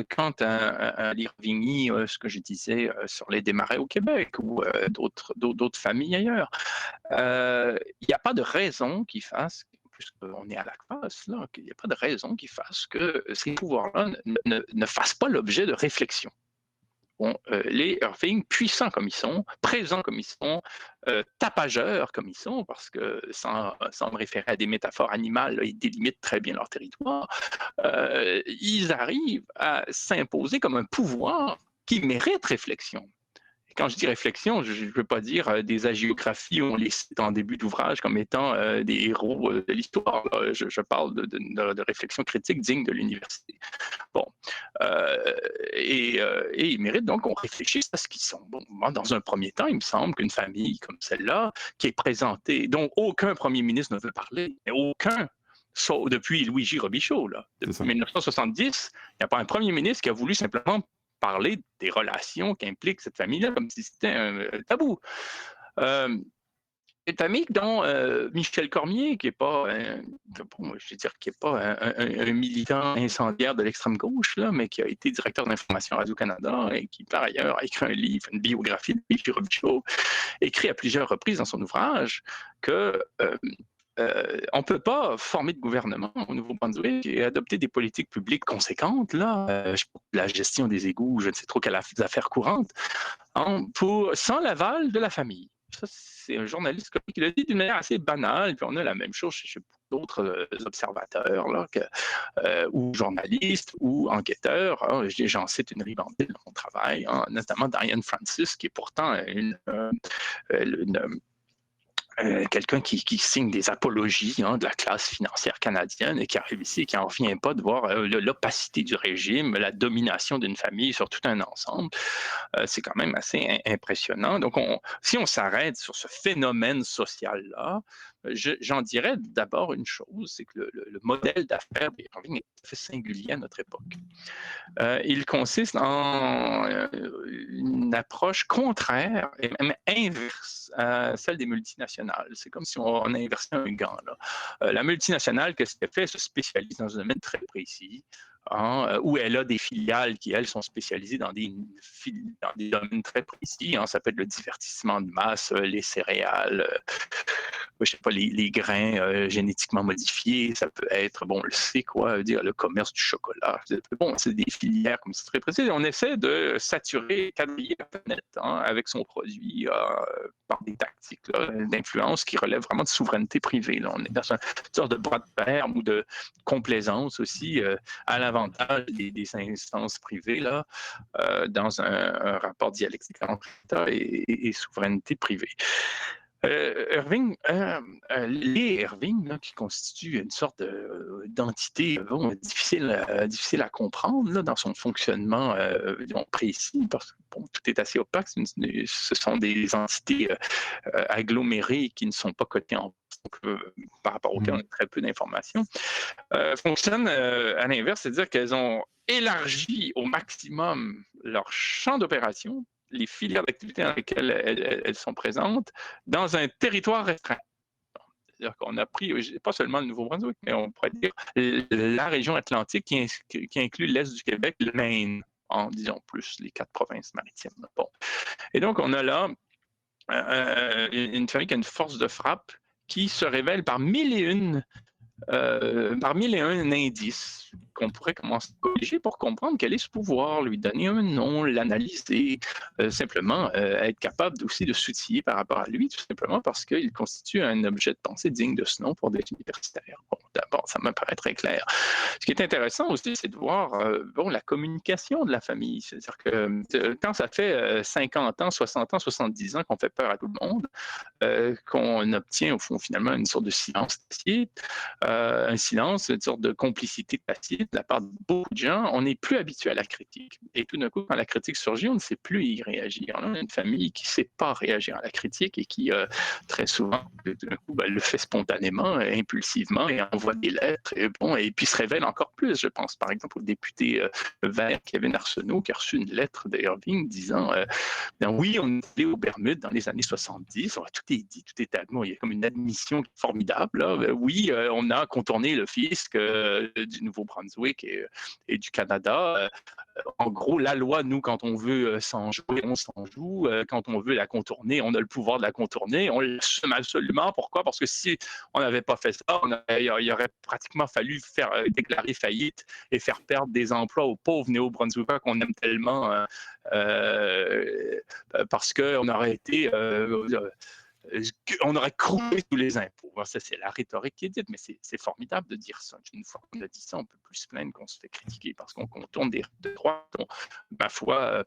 quant à l'Irvingui, ce que je disais sur les Desmarais au Québec ou d'autres familles ailleurs, il n'y a pas de raison qui fasse, puisqu'on est à la classe, là, qu'il n'y a pas de raison qui fasse que ces pouvoirs-là ne fassent pas l'objet de réflexion. Bon, les Irving, puissants comme ils sont, présents comme ils sont, tapageurs comme ils sont, parce que sans me référer à des métaphores animales, là, ils délimitent très bien leur territoire, ils arrivent à s'imposer comme un pouvoir qui mérite réflexion. Et quand je dis réflexion, je ne veux pas dire des hagiographies où on les cite en début d'ouvrage comme étant des héros de l'histoire. Je parle de réflexion critique digne de l'université. Bon. Et ils méritent donc qu'on réfléchisse à ce qu'ils sont. Bon, moi, dans un premier temps, il me semble qu'une famille comme celle-là, qui est présentée, dont aucun premier ministre ne veut parler, mais aucun, sauf depuis Louis J. Robichaud, là, depuis 1970, il n'y a pas un premier ministre qui a voulu simplement parler des relations qu'implique cette famille-là, comme si c'était un tabou. Une famille dont Michel Cormier, qui n'est pas, je veux dire, qui est pas un militant incendiaire de l'extrême gauche, là, mais qui a été directeur d'information Radio-Canada et qui, par ailleurs, a écrit un livre, une biographie de Louis Robichaud, écrit à plusieurs reprises dans son ouvrage que on ne peut pas former de gouvernement au Nouveau-Brunswick et adopter des politiques publiques conséquentes, là, la gestion des égouts, je ne sais trop quelle affaire courante, hein, sans l'aval de la famille. Ça, c'est un journaliste qui l'a dit d'une manière assez banale, puis on a la même chose chez d'autres observateurs, là, ou journalistes, ou enquêteurs. Hein. J'en cite une ribambelle dans mon travail, hein, notamment Diane Francis, qui est pourtant quelqu'un qui signe des apologies, hein, de la classe financière canadienne et qui arrive ici et qui n'en revient pas de voir l'opacité du régime, la domination d'une famille sur tout un ensemble. C'est quand même assez impressionnant. Donc, si on s'arrête sur ce phénomène social-là, j'en dirais d'abord une chose, c'est que le modèle d'affaires d'Irving est tout à fait singulier à notre époque. Il consiste en une approche contraire et même inverse à celle des multinationales. C'est comme si on inversait un gant. La multinationale, qu'est-ce qu'elle fait? Elle se spécialise dans un domaine très précis. Hein, où elle a des filiales qui, elles, sont spécialisées dans des domaines très précis. Hein, ça peut être le divertissement de masse, les céréales, je sais pas, les grains génétiquement modifiés. Ça peut être, bon, on le sait, quoi, dire le commerce du chocolat. Bon, c'est des filières comme ça très précises. On essaie de saturer, quadriller la planète, hein, avec son produit par des tactiques d'influence qui relèvent vraiment de souveraineté privée. Là. On est dans une sorte de bras de fer ou de complaisance aussi à l'avantage des instances privées là, dans un rapport dialectique entre État et souveraineté privée. Les Irving, là, qui constituent une sorte d'entité bon, difficile à comprendre là, dans son fonctionnement disons, précis, parce que bon, tout est assez opaque. Ce sont des entités agglomérées qui ne sont pas cotées en bourse, donc, par rapport auxquelles on a Mhm. très peu d'informations. Fonctionnent à l'inverse, c'est-à-dire qu'elles ont élargi au maximum leur champ d'opération, les filières d'activité dans lesquelles elles sont présentes, dans un territoire restreint. C'est-à-dire qu'on a pris, pas seulement le Nouveau-Brunswick, mais on pourrait dire la région atlantique qui inclut l'Est du Québec, le Maine, en disons plus les 4 provinces maritimes. Bon. Et donc, on a là une famille qui a une force de frappe qui se révèle par mille et un indices qu'on pourrait commencer à corriger pour comprendre quel est ce pouvoir, lui donner un nom, l'analyser, simplement être capable aussi de s'outiller par rapport à lui, tout simplement parce qu'il constitue un objet de pensée digne de ce nom pour des universitaires. Bon, d'abord, ça me paraît très clair. Ce qui est intéressant aussi, c'est de voir bon, la communication de la famille. C'est-à-dire que quand ça fait 50 ans, 60 ans, 70 ans qu'on fait peur à tout le monde, qu'on obtient au fond finalement une sorte de silence tacite, un silence, une sorte de complicité tacite de la part de beaucoup de gens. On n'est plus habitué à la critique. Et tout d'un coup, quand la critique surgit, on ne sait plus y réagir. On a une famille qui ne sait pas réagir à la critique et qui, très souvent, tout d'un coup, ben, le fait spontanément, impulsivement, et envoie des lettres, et, bon, et puis se révèle encore plus. Je pense par exemple au député vert Kevin Arsenault qui a reçu une lettre d'Irving disant oui, on est allé aux Bermudes dans les années 70, tout est dit, tout est admis. Il y a comme une admission formidable. Là. Oui, on a contourné le fisc du Nouveau-Brunswick et du Canada. En gros, la loi, nous, quand on veut s'en jouer, on s'en joue. Quand on veut la contourner, on a le pouvoir de la contourner. On l'assume absolument. Pourquoi? Parce que si on n'avait pas fait ça, il aurait pratiquement fallu faire déclarer faillite et faire perdre des emplois aux pauvres néo-brunswickers qu'on aime tellement parce qu'on aurait été on aurait croulé tous les impôts. Alors ça, c'est la rhétorique qui est dite, mais c'est formidable de dire ça. Une fois qu'on a dit ça, on peut plus se plaindre qu'on se fait critiquer parce qu'on contourne des droits, ma foi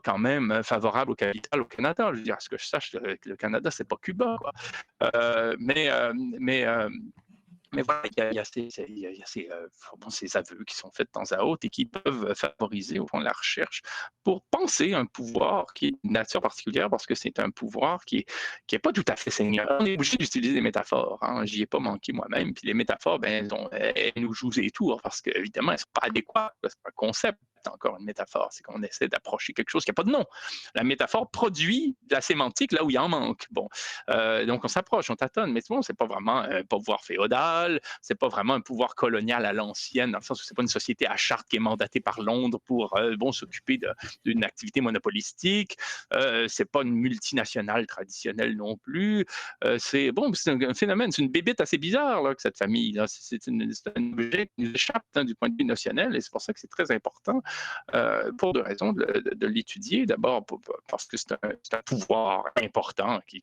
quand même favorable au capital au Canada. Je veux dire, à ce que je sache, le Canada, c'est pas Cuba. Quoi. Mais voilà, il y a bon, ces aveux qui sont faits de temps à autre et qui peuvent favoriser au fond la recherche pour penser un pouvoir qui est de nature particulière parce que c'est un pouvoir qui est pas tout à fait seigneur. On est obligé d'utiliser des métaphores. Hein. J'y ai pas manqué moi-même. Puis les métaphores, ben, elles nous jouent des tours parce qu'évidemment, elles ne sont pas adéquates. C'est pas un concept. C'est encore une métaphore, c'est qu'on essaie d'approcher quelque chose qui n'a pas de nom. La métaphore produit de la sémantique là où il y en manque. Bon, donc on s'approche, on tâtonne, mais bon, c'est pas vraiment un pouvoir féodal, c'est pas vraiment un pouvoir colonial à l'ancienne, dans le sens où c'est pas une société à charte qui est mandatée par Londres pour bon, s'occuper d'une activité monopolistique, c'est pas une multinationale traditionnelle non plus, c'est bon, c'est un phénomène, c'est une bébête assez bizarre là, que cette famille, là. C'est un objet qui nous échappe hein, du point de vue notionnel, et c'est pour ça que c'est très important pour deux raisons de l'étudier. D'abord, parce que c'est un pouvoir important qui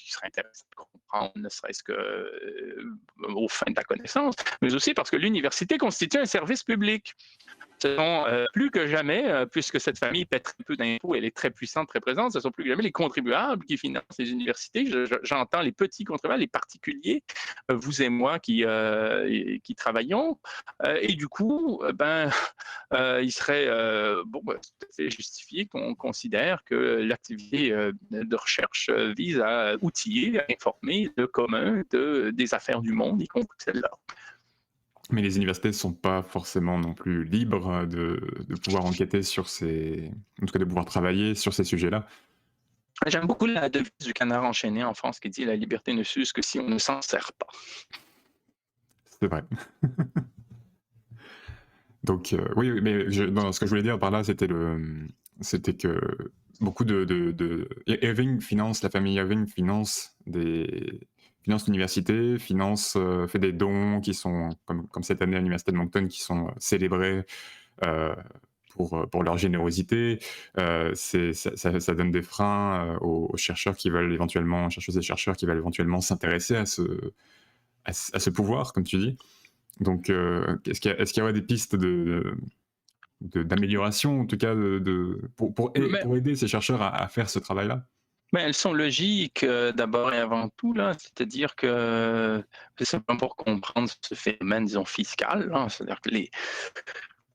serait intéressant de comprendre, ne serait-ce que aux fins de la connaissance, mais aussi parce que l'université constitue un service public. Ce sont plus que jamais, puisque cette famille paie très peu d'impôts, elle est très puissante, très présente, ce sont plus que jamais les contribuables qui financent les universités. J'entends les petits contribuables, les particuliers, vous et moi qui travaillons. Et du coup, il serait bon, tout à fait justifié qu'on considère que l'activité de recherche vise à outiller, à informer le commun des affaires du monde, y compris celle-là. Mais les universités ne sont pas forcément non plus libres de pouvoir enquêter sur ces... En tout cas, de pouvoir travailler sur ces sujets-là. J'aime beaucoup la devise du canard enchaîné en France qui dit « La liberté ne s'use que si on ne s'en sert pas ». C'est vrai. Donc, oui, mais non, ce que je voulais dire par là, c'était que beaucoup Irving finance, la famille Irving finance l'université, fait des dons qui sont, comme cette année à l'université de Moncton, qui sont célébrés euh, pour leur générosité. Ça donne des freins aux chercheurs qui veulent éventuellement, chercheuses et chercheurs qui veulent éventuellement s'intéresser à ce pouvoir, comme tu dis. Donc, est-ce qu'il y aurait des pistes d'amélioration, en tout cas, pour aider ces chercheurs à faire ce travail-là? Mais elles sont logiques, d'abord et avant tout, là. C'est-à-dire que, c'est simplement pour comprendre ce phénomène, disons, fiscal, là. C'est-à-dire que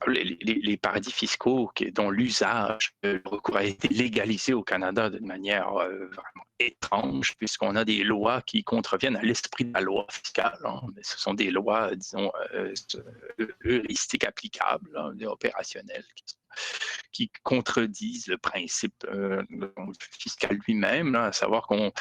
les paradis fiscaux dont l'usage, le recours a été légalisé au Canada d'une manière vraiment étrange, puisqu'on a des lois qui contreviennent à l'esprit de la loi fiscale, hein. Mais ce sont des lois, disons, heuristiques applicables, hein, opérationnelles, qui contredisent le principe fiscal lui-même, là, à savoir qu'on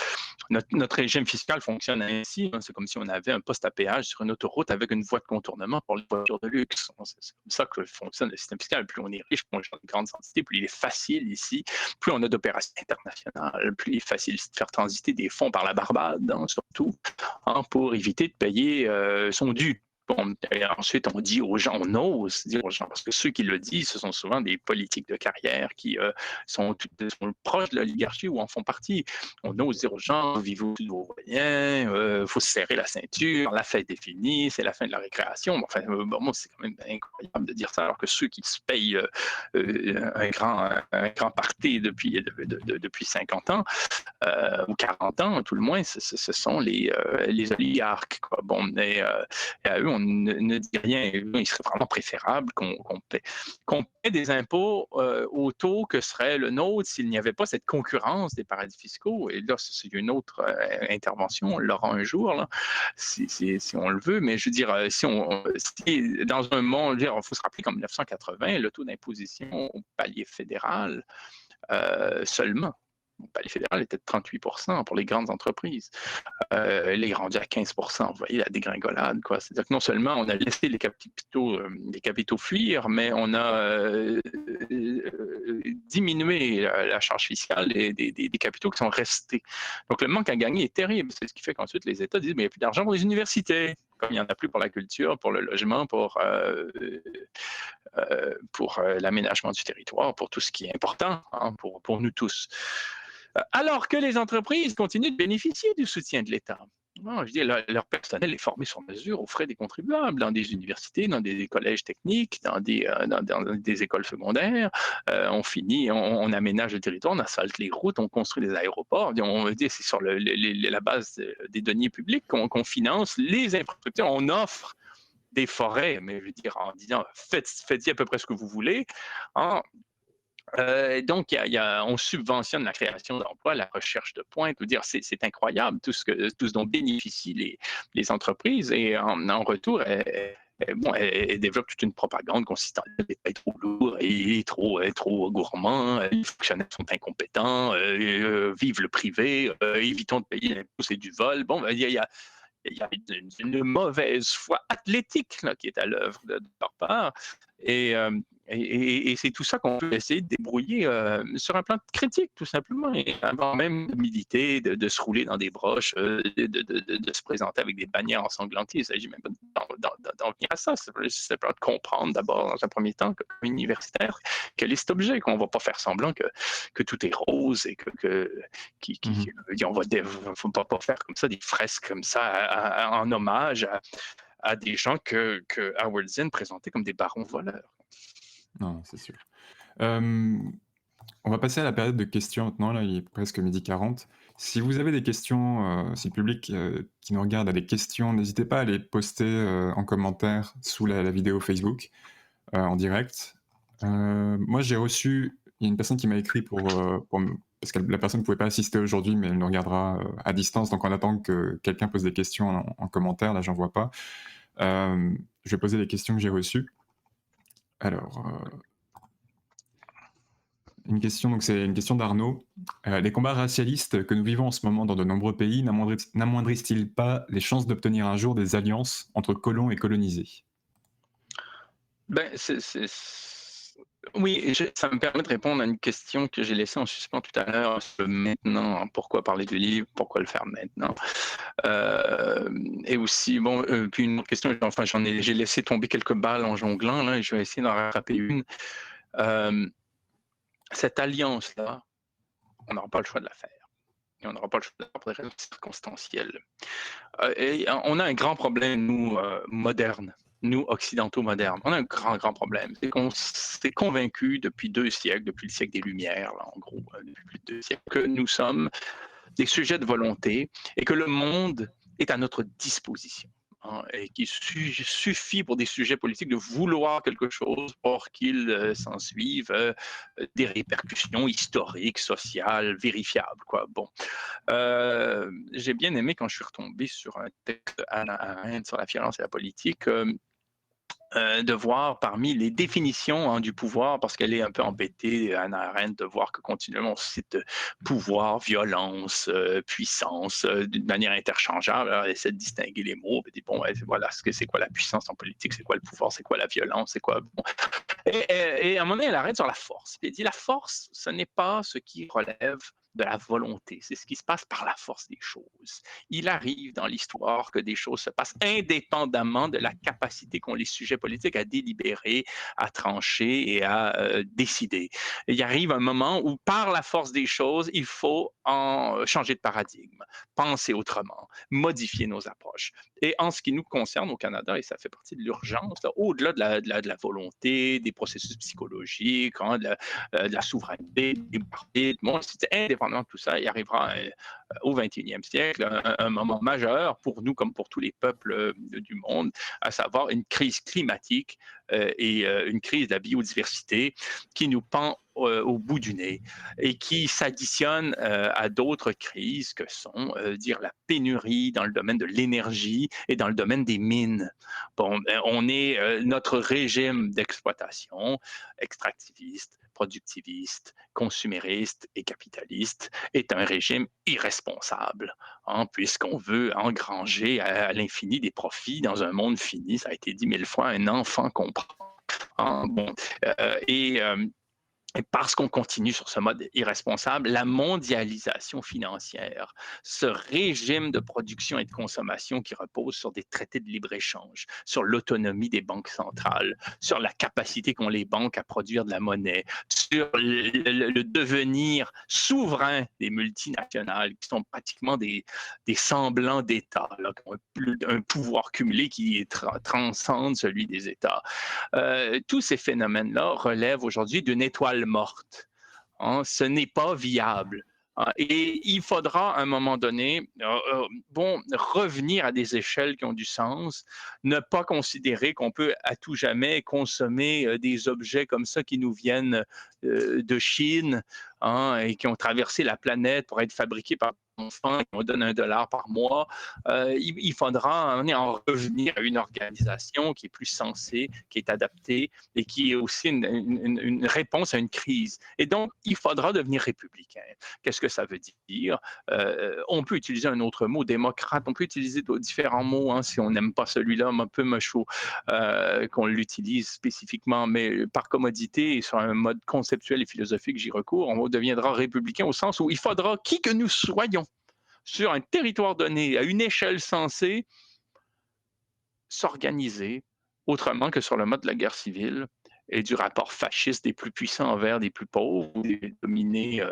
notre régime fiscal fonctionne ainsi, hein. C'est comme si on avait un poste à péage sur une autoroute avec une voie de contournement pour les voitures de luxe. C'est comme ça que fonctionne le système fiscal. Plus on est riche, plus on est dans de grandes entités, plus il est facile ici, plus on a d'opérations internationales, plus il est facile de faire transiter des fonds par la Barbade, hein, surtout, hein, pour éviter de payer son dû. Bon, et ensuite, on dit aux gens, on ose dire aux gens, parce que ceux qui le disent, ce sont souvent des politiques de carrière qui sont proches de l'oligarchie ou en font partie. On ose dire aux gens, vivez-vous de vos moyens, faut se serrer la ceinture, la fête est finie, c'est la fin de la récréation. Enfin, bon, c'est quand même incroyable de dire ça, alors que ceux qui se payent un grand party depuis 50 ans, ou 40 ans, tout le moins, ce sont les oligarques, quoi. Bon, et à eux, on ne dit rien. Il serait vraiment préférable qu'on paie des impôts au taux que serait le nôtre s'il n'y avait pas cette concurrence des paradis fiscaux. Et là, c'est une autre intervention, on l'aura un jour, là, si on le veut. Mais je veux dire, si dans un monde, il faut se rappeler qu'en 1980, le taux d'imposition au palier fédéral seulement. Le palier fédéral était de 38% pour les grandes entreprises. Elle est rendue à 15%. Vous voyez la dégringolade, quoi. C'est-à-dire que non seulement on a laissé les capitaux fuir, mais on a diminué la charge fiscale des capitaux qui sont restés. Donc le manque à gagner est terrible. C'est ce qui fait qu'ensuite les États disent mais il n'y a plus d'argent pour les universités. Comme il n'y en a plus pour la culture, pour le logement, pour l'aménagement du territoire, pour tout ce qui est important, hein, pour nous tous. Alors que les entreprises continuent de bénéficier du soutien de l'État. Non, je dis, leur personnel est formé sur mesure aux frais des contribuables dans des universités, dans des collèges techniques, dans des écoles secondaires. On aménage le territoire, on asphalte les routes, on construit des aéroports. On dit c'est sur la base des deniers publics qu'on finance les infrastructures. On offre des forêts, mais je veux dire en disant faites-y à peu près ce que vous voulez. Hein. Donc, on subventionne la création d'emplois, la recherche de pointe. Je veux dire, c'est incroyable tout ce dont bénéficient les entreprises. Et en retour, elles développent toute une propagande consistant à l'État est trop lourd, est trop gourmand, les fonctionnaires sont incompétents, vive le privé, évitons de payer l'impôt, c'est du vol. Bon, il y a une mauvaise foi athlétique là, qui est à l'œuvre de leur part. Et c'est tout ça qu'on peut essayer de débrouiller sur un plan critique, tout simplement, et avant même de militer, de se rouler dans des broches, de se présenter avec des bannières ensanglantées. Il ne s'agit même pas d'en venir à ça. C'est simplement de comprendre d'abord, dans un premier temps, comme universitaire, quel est cet objet, qu'on ne va pas faire semblant que tout est rose et on va faut pas faire comme ça des fresques comme ça en hommage à des gens que Howard Zinn présentait comme des barons voleurs. Non, c'est sûr. On va passer à la période de questions maintenant, là, il est presque 12h40. Si vous avez des questions, si le public qui nous regarde a des questions, n'hésitez pas à les poster en commentaire sous la vidéo Facebook, en direct. Moi, il y a une personne qui m'a écrit parce que la personne ne pouvait pas assister aujourd'hui, mais elle nous regardera à distance, donc on attend que quelqu'un pose des questions en commentaire, là j'en vois pas. Je vais poser les questions que j'ai reçues. Alors, c'est une question d'Arnaud. Les combats racialistes que nous vivons en ce moment dans de nombreux pays n'amoindrissent-ils pas les chances d'obtenir un jour des alliances entre colons et colonisés? Ben, oui, ça me permet de répondre à une question que j'ai laissée en suspens tout à l'heure sur le maintenant. Pourquoi parler du livre? Pourquoi le faire maintenant? Et aussi, bon, puis une autre question, enfin, j'ai laissé tomber quelques balles en jonglant, là, et je vais essayer d'en rattraper une. Cette alliance-là, on n'aura pas le choix de la faire. Et on n'aura pas le choix de la faire pour des raisons circonstancielles. Et on a un grand problème, nous, modernes, nous, occidentaux modernes. On a un grand, grand problème. C'est qu'on s'est convaincu depuis 2 siècles, depuis le siècle des Lumières, là, en gros, depuis plus de 2 siècles, que nous sommes des sujets de volonté et que le monde est à notre disposition, hein, et qu'il suffit pour des sujets politiques de vouloir quelque chose pour qu'il s'en suive des répercussions historiques, sociales, vérifiables. Quoi. Bon. J'ai bien aimé quand je suis retombé sur un texte d'Hannah Arendt sur la violence et la politique. De voir parmi les définitions, hein, du pouvoir, parce qu'elle est un peu embêtée, Hannah Arendt, de voir que continuellement on cite pouvoir, violence, puissance, d'une manière interchangeable. Alors, elle essaie de distinguer les mots. Elle dit, bon, ouais, voilà, c'est quoi la puissance en politique, c'est quoi le pouvoir, c'est quoi la violence, c'est quoi... Bon. Et à un moment donné, elle arrête sur la force. Elle dit, la force, ce n'est pas ce qui relève de la volonté, c'est ce qui se passe par la force des choses. Il arrive dans l'histoire que des choses se passent indépendamment de la capacité qu'ont les sujets politiques à délibérer, à trancher et à décider. Il arrive un moment où, par la force des choses, il faut en changer de paradigme, penser autrement, modifier nos approches. Et en ce qui nous concerne au Canada, et ça fait partie de l'urgence, au-delà de la volonté, des processus psychologiques, hein, de la souveraineté, des partis, bon, c'est indépendamment de tout ça, il arrivera au 21e siècle un moment majeur pour nous comme pour tous les peuples du monde, à savoir une crise climatique et une crise de la biodiversité qui nous pend au bout du nez et qui s'additionne à d'autres crises que sont dire la pénurie dans le domaine de l'énergie et dans le domaine des mines. Bon, on est notre régime d'exploitation extractiviste, productiviste, consumériste et capitaliste est un régime irresponsable, hein, puisqu'on veut engranger à l'infini des profits dans un monde fini. Ça a été dit 1000 fois, un enfant comprend. Hein, bon, et et parce qu'on continue sur ce mode irresponsable, la mondialisation financière, ce régime de production et de consommation qui repose sur des traités de libre-échange, sur l'autonomie des banques centrales, sur la capacité qu'ont les banques à produire de la monnaie, sur le devenir souverain des multinationales qui sont pratiquement des semblants d'États, là, qui ont un pouvoir cumulé qui transcende celui des États. Tous ces phénomènes-là relèvent aujourd'hui d'une étoile morte. Hein, ce n'est pas viable. Hein, et il faudra à un moment donné bon, revenir à des échelles qui ont du sens, ne pas considérer qu'on peut à tout jamais consommer des objets comme ça qui nous viennent de Chine, hein, et qui ont traversé la planète pour être fabriqués par enfants, on donne $1 par mois, il faudra en revenir à une organisation qui est plus sensée, qui est adaptée et qui est aussi une réponse à une crise. Et donc, il faudra devenir républicain. Qu'est-ce que ça veut dire? On peut utiliser un autre mot, démocrate, on peut utiliser différents mots, hein, si on n'aime pas celui-là, un peu macho, qu'on l'utilise spécifiquement, mais par commodité et sur un mode conceptuel et philosophique, j'y recours, on deviendra républicain au sens où il faudra, qui que nous soyons, sur un territoire donné, à une échelle sensée, s'organiser autrement que sur le mode de la guerre civile et du rapport fasciste des plus puissants envers des plus pauvres, des dominés,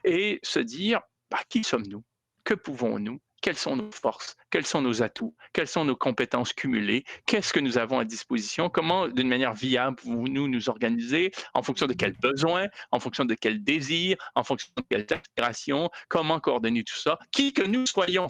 et se dire, bah, qui sommes-nous? Que pouvons-nous? Quelles sont nos forces? Quels sont nos atouts? Quelles sont nos compétences cumulées? Qu'est-ce que nous avons à disposition? Comment, d'une manière viable, pouvons-nous nous organiser? En fonction de quels besoins? En fonction de quels désirs? En fonction de quelles aspirations? Comment coordonner tout ça? Qui que nous soyons,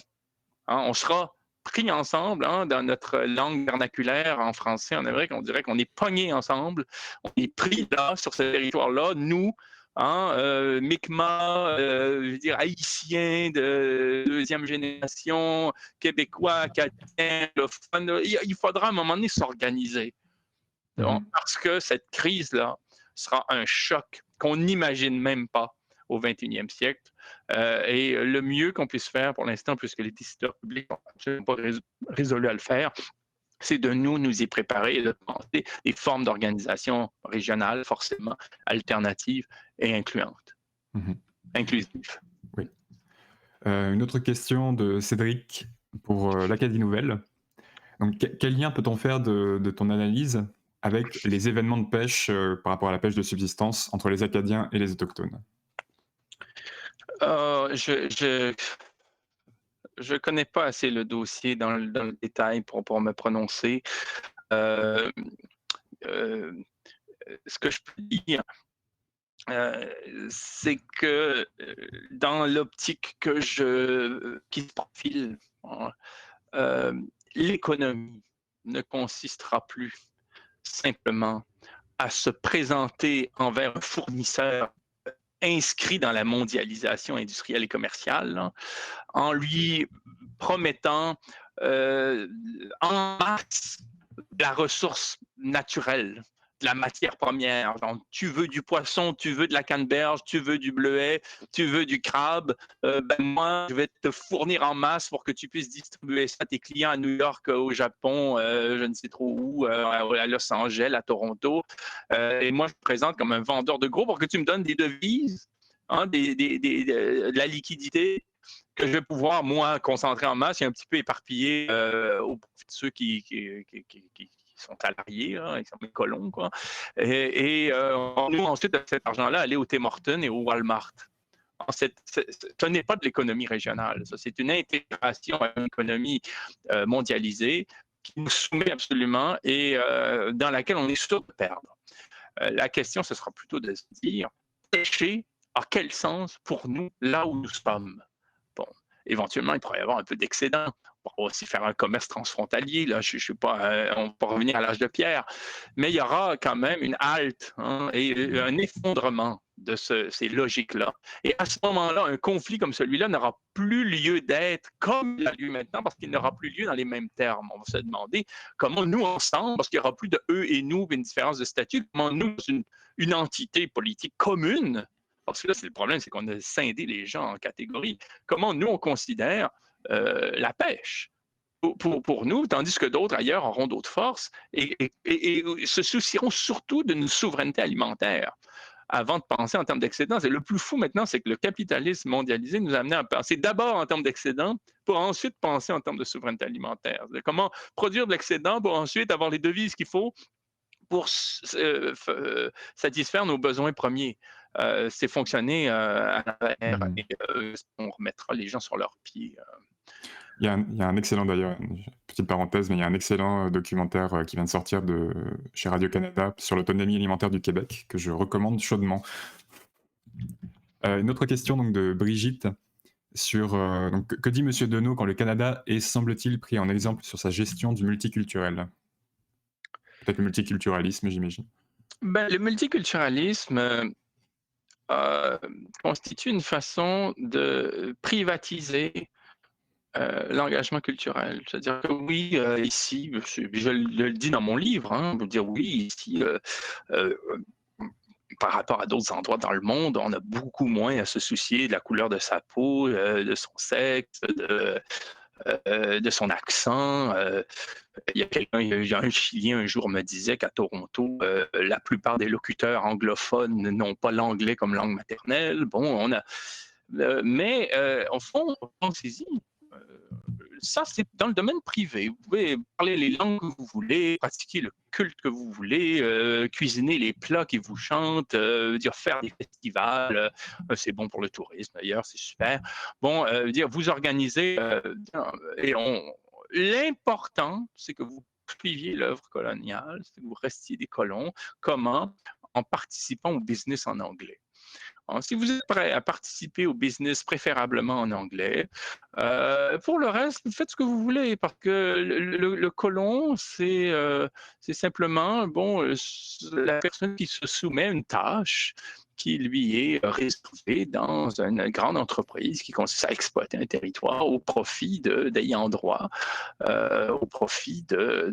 hein, on sera pris ensemble, hein, dans notre langue vernaculaire en français, en Amérique, on dirait qu'on est pognés ensemble, on est pris là, sur ce territoire-là, nous, hein, Mi'kmaq, je veux dire, haïtiens de deuxième génération, québécois, acadiens, il faudra à un moment donné s'organiser. Parce que cette crise-là sera un choc qu'on n'imagine même pas au 21e siècle. Et le mieux qu'on puisse faire pour l'instant, puisque les décideurs publics n'ont absolument pas résolu à le faire, c'est de nous y préparer et de penser des formes d'organisation régionales, forcément, alternatives et incluantes. Inclusives. Oui. Une autre question de Cédric pour l'Acadie Nouvelle. Donc, quel lien peut-on faire de ton analyse avec les événements de pêche par rapport à la pêche de subsistance entre les Acadiens et les Autochtones? je connais pas assez le dossier dans le détail pour me prononcer. Euh, euh, Ce que je peux dire, c'est que dans l'optique qui se profile, hein, euh, l'économie ne consistera plus simplement à se présenter envers un fournisseur inscrit dans la mondialisation industrielle et commerciale, là, en lui promettant euh, en masse la ressource naturelle, de la matière première. Genre, tu veux du poisson, tu veux de la canneberge, tu veux du bleuet, tu veux du crabe, ben moi, je vais te fournir en masse pour que tu puisses distribuer ça à tes clients à New York, au Japon, je ne sais trop où, à Los Angeles, à Toronto. Et moi, je me présente comme un vendeur de gros pour que tu me donnes des devises, hein, de la liquidité que je vais pouvoir, moi, concentrer en masse et un petit peu éparpiller au profit de ceux qui sont salariés, là, qui sont mes colons, quoi. Nous, ensuite, avec cet argent-là, aller au Tim Hortons et au Walmart. Ce n'est pas de l'économie régionale, ça. C'est une intégration à une économie mondialisée qui nous soumet absolument et dans laquelle on est sûr de perdre. La question, ce sera plutôt de se dire, pêcher a quel sens pour nous là où nous sommes? Bon, éventuellement, il pourrait y avoir un peu d'excédent. On pourra aussi faire un commerce transfrontalier. Là, je sais pas, on peut revenir à l'âge de pierre. Mais il y aura quand même une halte, hein, et un effondrement de ces logiques-là. Et à ce moment-là, un conflit comme celui-là n'aura plus lieu d'être comme il a lieu maintenant, parce qu'il n'aura plus lieu dans les mêmes termes. On va se demander comment nous, ensemble, parce qu'il n'y aura plus de eux et nous, une différence de statut, comment nous, une entité politique commune, parce que là, c'est le problème, c'est qu'on a scindé les gens en catégories. Comment nous, on considère la pêche pour nous, tandis que d'autres ailleurs auront d'autres forces et se soucieront surtout d'une souveraineté alimentaire avant de penser en termes d'excédent. Et le plus fou maintenant, c'est que le capitalisme mondialisé nous a amené à penser d'abord en termes d'excédent pour ensuite penser en termes de souveraineté alimentaire. Comment produire de l'excédent pour ensuite avoir les devises qu'il faut pour satisfaire nos besoins premiers. C'est fonctionner à l'envers et on remettra les gens sur leurs pieds. Il y a un excellent d'ailleurs, une petite parenthèse, mais il y a un excellent documentaire qui vient de sortir chez Radio-Canada sur l'autonomie alimentaire du Québec, que je recommande chaudement. Une autre question donc, de Brigitte sur donc, que dit Monsieur Deneau quand le Canada est, semble-t-il, pris en exemple sur sa gestion du multiculturel? Peut-être le multiculturalisme, j'imagine. Ben, le multiculturalisme constitue une façon de privatiser l'engagement culturel. C'est-à-dire que oui, ici, je le dis dans mon livre, hein, je veux dire oui, ici, euh, par rapport à d'autres endroits dans le monde, on a beaucoup moins à se soucier de la couleur de sa peau, de son sexe, de son accent. Il y a un Chilien un jour me disait qu'à Toronto, la plupart des locuteurs anglophones n'ont pas l'anglais comme langue maternelle. Bon, mais au fond, pensez-y. euh, Ça, c'est dans le domaine privé. Vous pouvez parler les langues que vous voulez, pratiquer le culte que vous voulez, cuisiner les plats qui vous chantent, dire faire des festivals. C'est bon pour le tourisme d'ailleurs, c'est super. Bon, dire vous organisez et l'important, c'est que vous suiviez l'œuvre coloniale, c'est que vous restiez des colons. Comment? En participant au business en anglais. Alors, si vous êtes prêt à participer au business préférablement en anglais, pour le reste, vous faites ce que vous voulez parce que le colon, c'est simplement bon, la personne qui se soumet à une tâche qui lui est réservée dans une grande entreprise qui consiste à exploiter un territoire au profit d'ayants droit, au profit de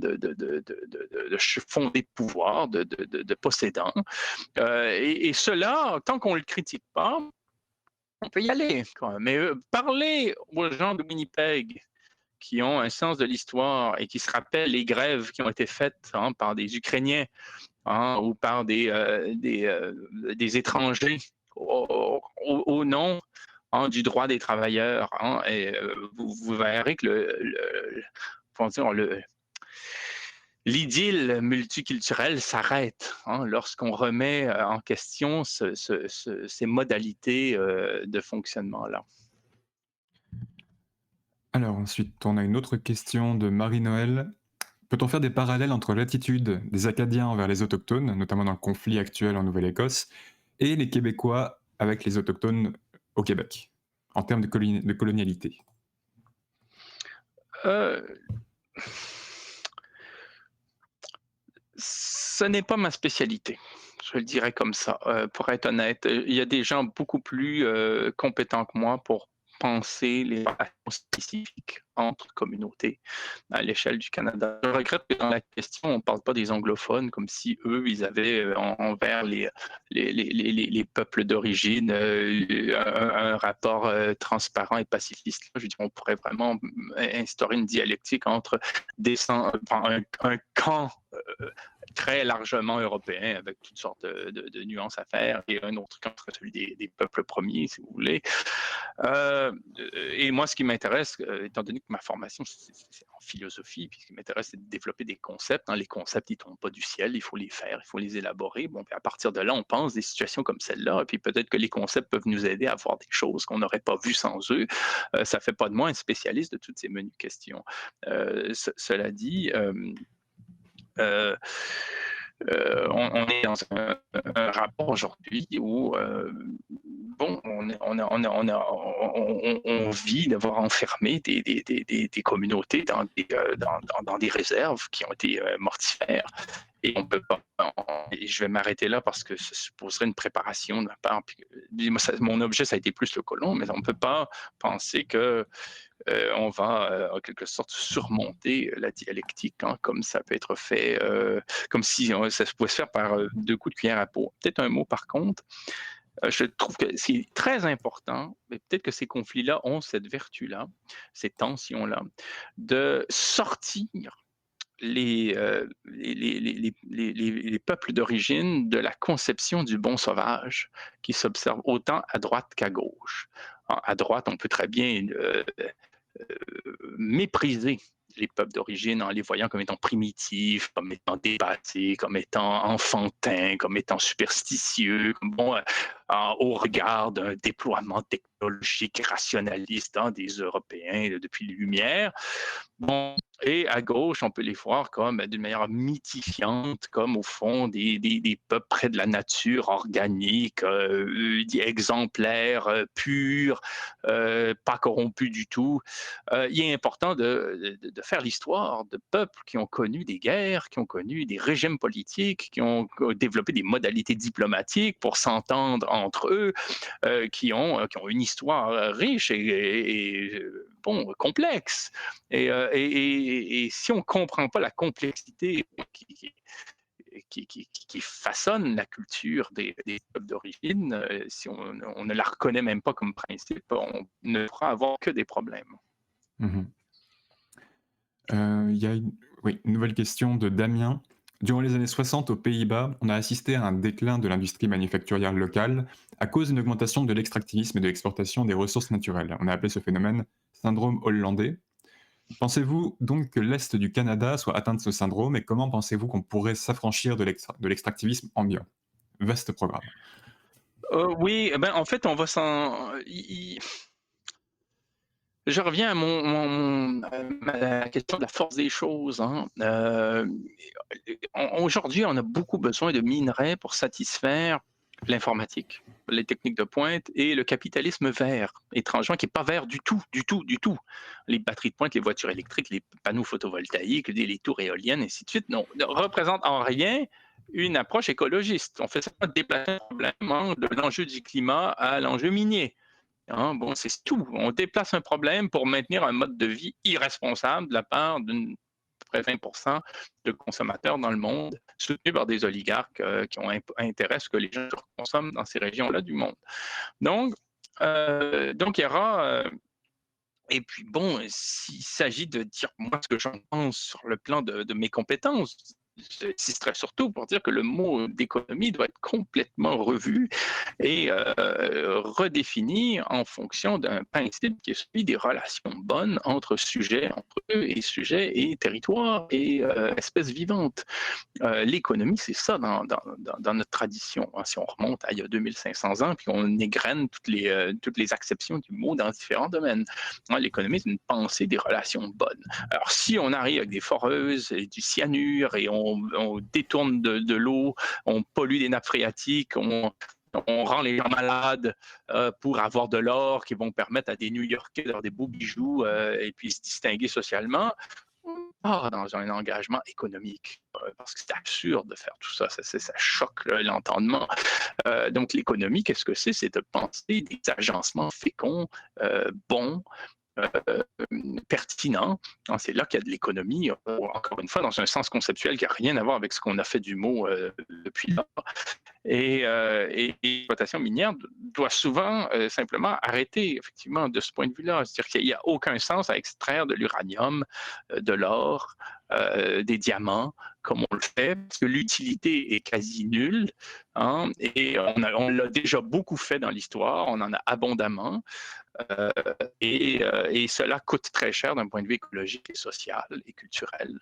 fondés de pouvoir, de possédants. Et cela, tant qu'on ne le critique pas, on peut y aller. Quoi. Mais parler aux gens de Winnipeg qui ont un sens de l'histoire et qui se rappellent les grèves qui ont été faites hein, par des Ukrainiens hein, ou par des étrangers au nom hein, du droit des travailleurs. Hein, et vous verrez que l'idylle multiculturelle s'arrête hein, lorsqu'on remet en question ces modalités de fonctionnement-là. Alors ensuite, on a une autre question de Marie-Noël. Peut-on faire des parallèles entre l'attitude des Acadiens envers les Autochtones, notamment dans le conflit actuel en Nouvelle-Écosse, et les Québécois avec les Autochtones au Québec, en termes de colonialité? Euh, Ce n'est pas ma spécialité. Je le dirais comme ça, pour être honnête. Il y a des gens beaucoup plus compétents que moi pour penser les relations spécifiques entre communautés à l'échelle du Canada. Je regrette que dans la question, on ne parle pas des anglophones comme si eux, ils avaient envers les peuples d'origine un rapport transparent et pacifiste. Je veux dire, on pourrait vraiment instaurer une dialectique entre un camp très largement européen, avec toutes sortes de nuances à faire, et un autre contre celui des peuples premiers, si vous voulez. Et moi, ce qui m'intéresse, étant donné que ma formation, c'est en philosophie, puis ce qui m'intéresse, c'est de développer des concepts. Hein. Les concepts, ils ne tombent pas du ciel, il faut les faire, il faut les élaborer. Bon, puis à partir de là, on pense des situations comme celle-là, et puis peut-être que les concepts peuvent nous aider à voir des choses qu'on n'aurait pas vues sans eux. Ça ne fait pas de moi un spécialiste de toutes ces menues questions. Cela dit, on est dans un rapport aujourd'hui où bon, on vit d'avoir enfermé des communautés dans des réserves qui ont été mortifères. Et on peut pas. Et je vais m'arrêter là parce que ça supposerait une préparation de ma part. Puis, mon objet, ça a été plus le colon, mais on ne peut pas penser que on va en quelque sorte surmonter la dialectique, hein, comme ça peut être fait, comme si ça pouvait se faire par deux coups de cuillère à peau. Peut-être un mot par contre. Je trouve que c'est très important, mais peut-être que ces conflits-là ont cette vertu-là, ces tensions-là, de sortir les peuples d'origine de la conception du bon sauvage qui s'observe autant à droite qu'à gauche. À droite, on peut très bien mépriser les peuples d'origine en les voyant comme étant primitifs, comme étant dépassés, comme étant enfantins, comme étant superstitieux, comme bon, au regard d'un déploiement technologique rationaliste des Européens depuis les Lumières. Bon, et à gauche, on peut les voir comme d'une manière mythifiante, comme au fond des peuples près de la nature, organique, exemplaires, purs, pas corrompus du tout. Il est important de faire l'histoire de peuples qui ont connu des guerres, qui ont connu des régimes politiques, qui ont développé des modalités diplomatiques pour s'entendre entre eux, qui ont une histoire riche et bon, complexe. Et si on ne comprend pas la complexité qui façonne la culture des peuples d'origine, si on ne la reconnaît même pas comme principe, on ne pourra avoir que des problèmes. Mhm. Il y a une nouvelle question de Damien. Durant les années 60 aux Pays-Bas, on a assisté à un déclin de l'industrie manufacturière locale à cause d'une augmentation de l'extractivisme et de l'exportation des ressources naturelles. On a appelé ce phénomène syndrome hollandais. Pensez-vous donc que l'Est du Canada soit atteint de ce syndrome et comment pensez-vous qu'on pourrait s'affranchir de l'extractivisme ambiant? Vaste programme. Oui, ben, en fait, on va s'en. Je reviens à la question de la force des choses. Hein. Aujourd'hui, on a beaucoup besoin de minerais pour satisfaire l'informatique, les techniques de pointe et le capitalisme vert, étrangement, qui n'est pas vert du tout, du tout, du tout. Les batteries de pointe, les voitures électriques, les panneaux photovoltaïques, les tours éoliennes, ainsi de suite, ne représentent en rien une approche écologiste. On fait ça déplacer le problème de l'enjeu du climat à l'enjeu minier. Hein, bon, c'est tout. On déplace un problème pour maintenir un mode de vie irresponsable de la part d'une près 20% de consommateurs dans le monde, soutenus par des oligarques qui ont intérêt à ce que les gens consomment dans ces régions-là du monde. Donc il y aura. Et puis bon, s'il s'agit de dire moi ce que j'en pense sur le plan de mes compétences, j'insisterai surtout pour dire que le mot d'économie doit être complètement revu et redéfini en fonction d'un principe qui est celui des relations bonnes entre eux et sujets et territoires et espèces vivantes. L'économie, c'est ça dans notre tradition, hein. Si on remonte à il y a 2500 ans, puis on égrène toutes les acceptions du mot dans différents domaines. Hein, l'économie, c'est une pensée des relations bonnes. Alors, si on arrive avec des foreuses et du cyanure et on détourne de l'eau, on pollue des nappes phréatiques, on rend les gens malades pour avoir de l'or qui vont permettre à des New-Yorkais d'avoir des beaux bijoux et puis se distinguer socialement, part dans un engagement économique. Parce que c'est absurde de faire tout ça, ça choque l'entendement. Donc l'économie, qu'est-ce que c'est? C'est de penser des agencements féconds, bons, euh, pertinents. C'est là qu'il y a de l'économie, encore une fois, dans un sens conceptuel qui n'a rien à voir avec ce qu'on a fait du mot depuis là. Et l'exploitation minière doit souvent simplement arrêter, effectivement, de ce point de vue-là. C'est-à-dire qu'il n'y a aucun sens à extraire de l'uranium, de l'or, des diamants, comme on le fait, parce que l'utilité est quasi nulle. Hein, et on l'a déjà beaucoup fait dans l'histoire, on en a abondamment. Euh, et cela coûte très cher d'un point de vue écologique et social et culturel.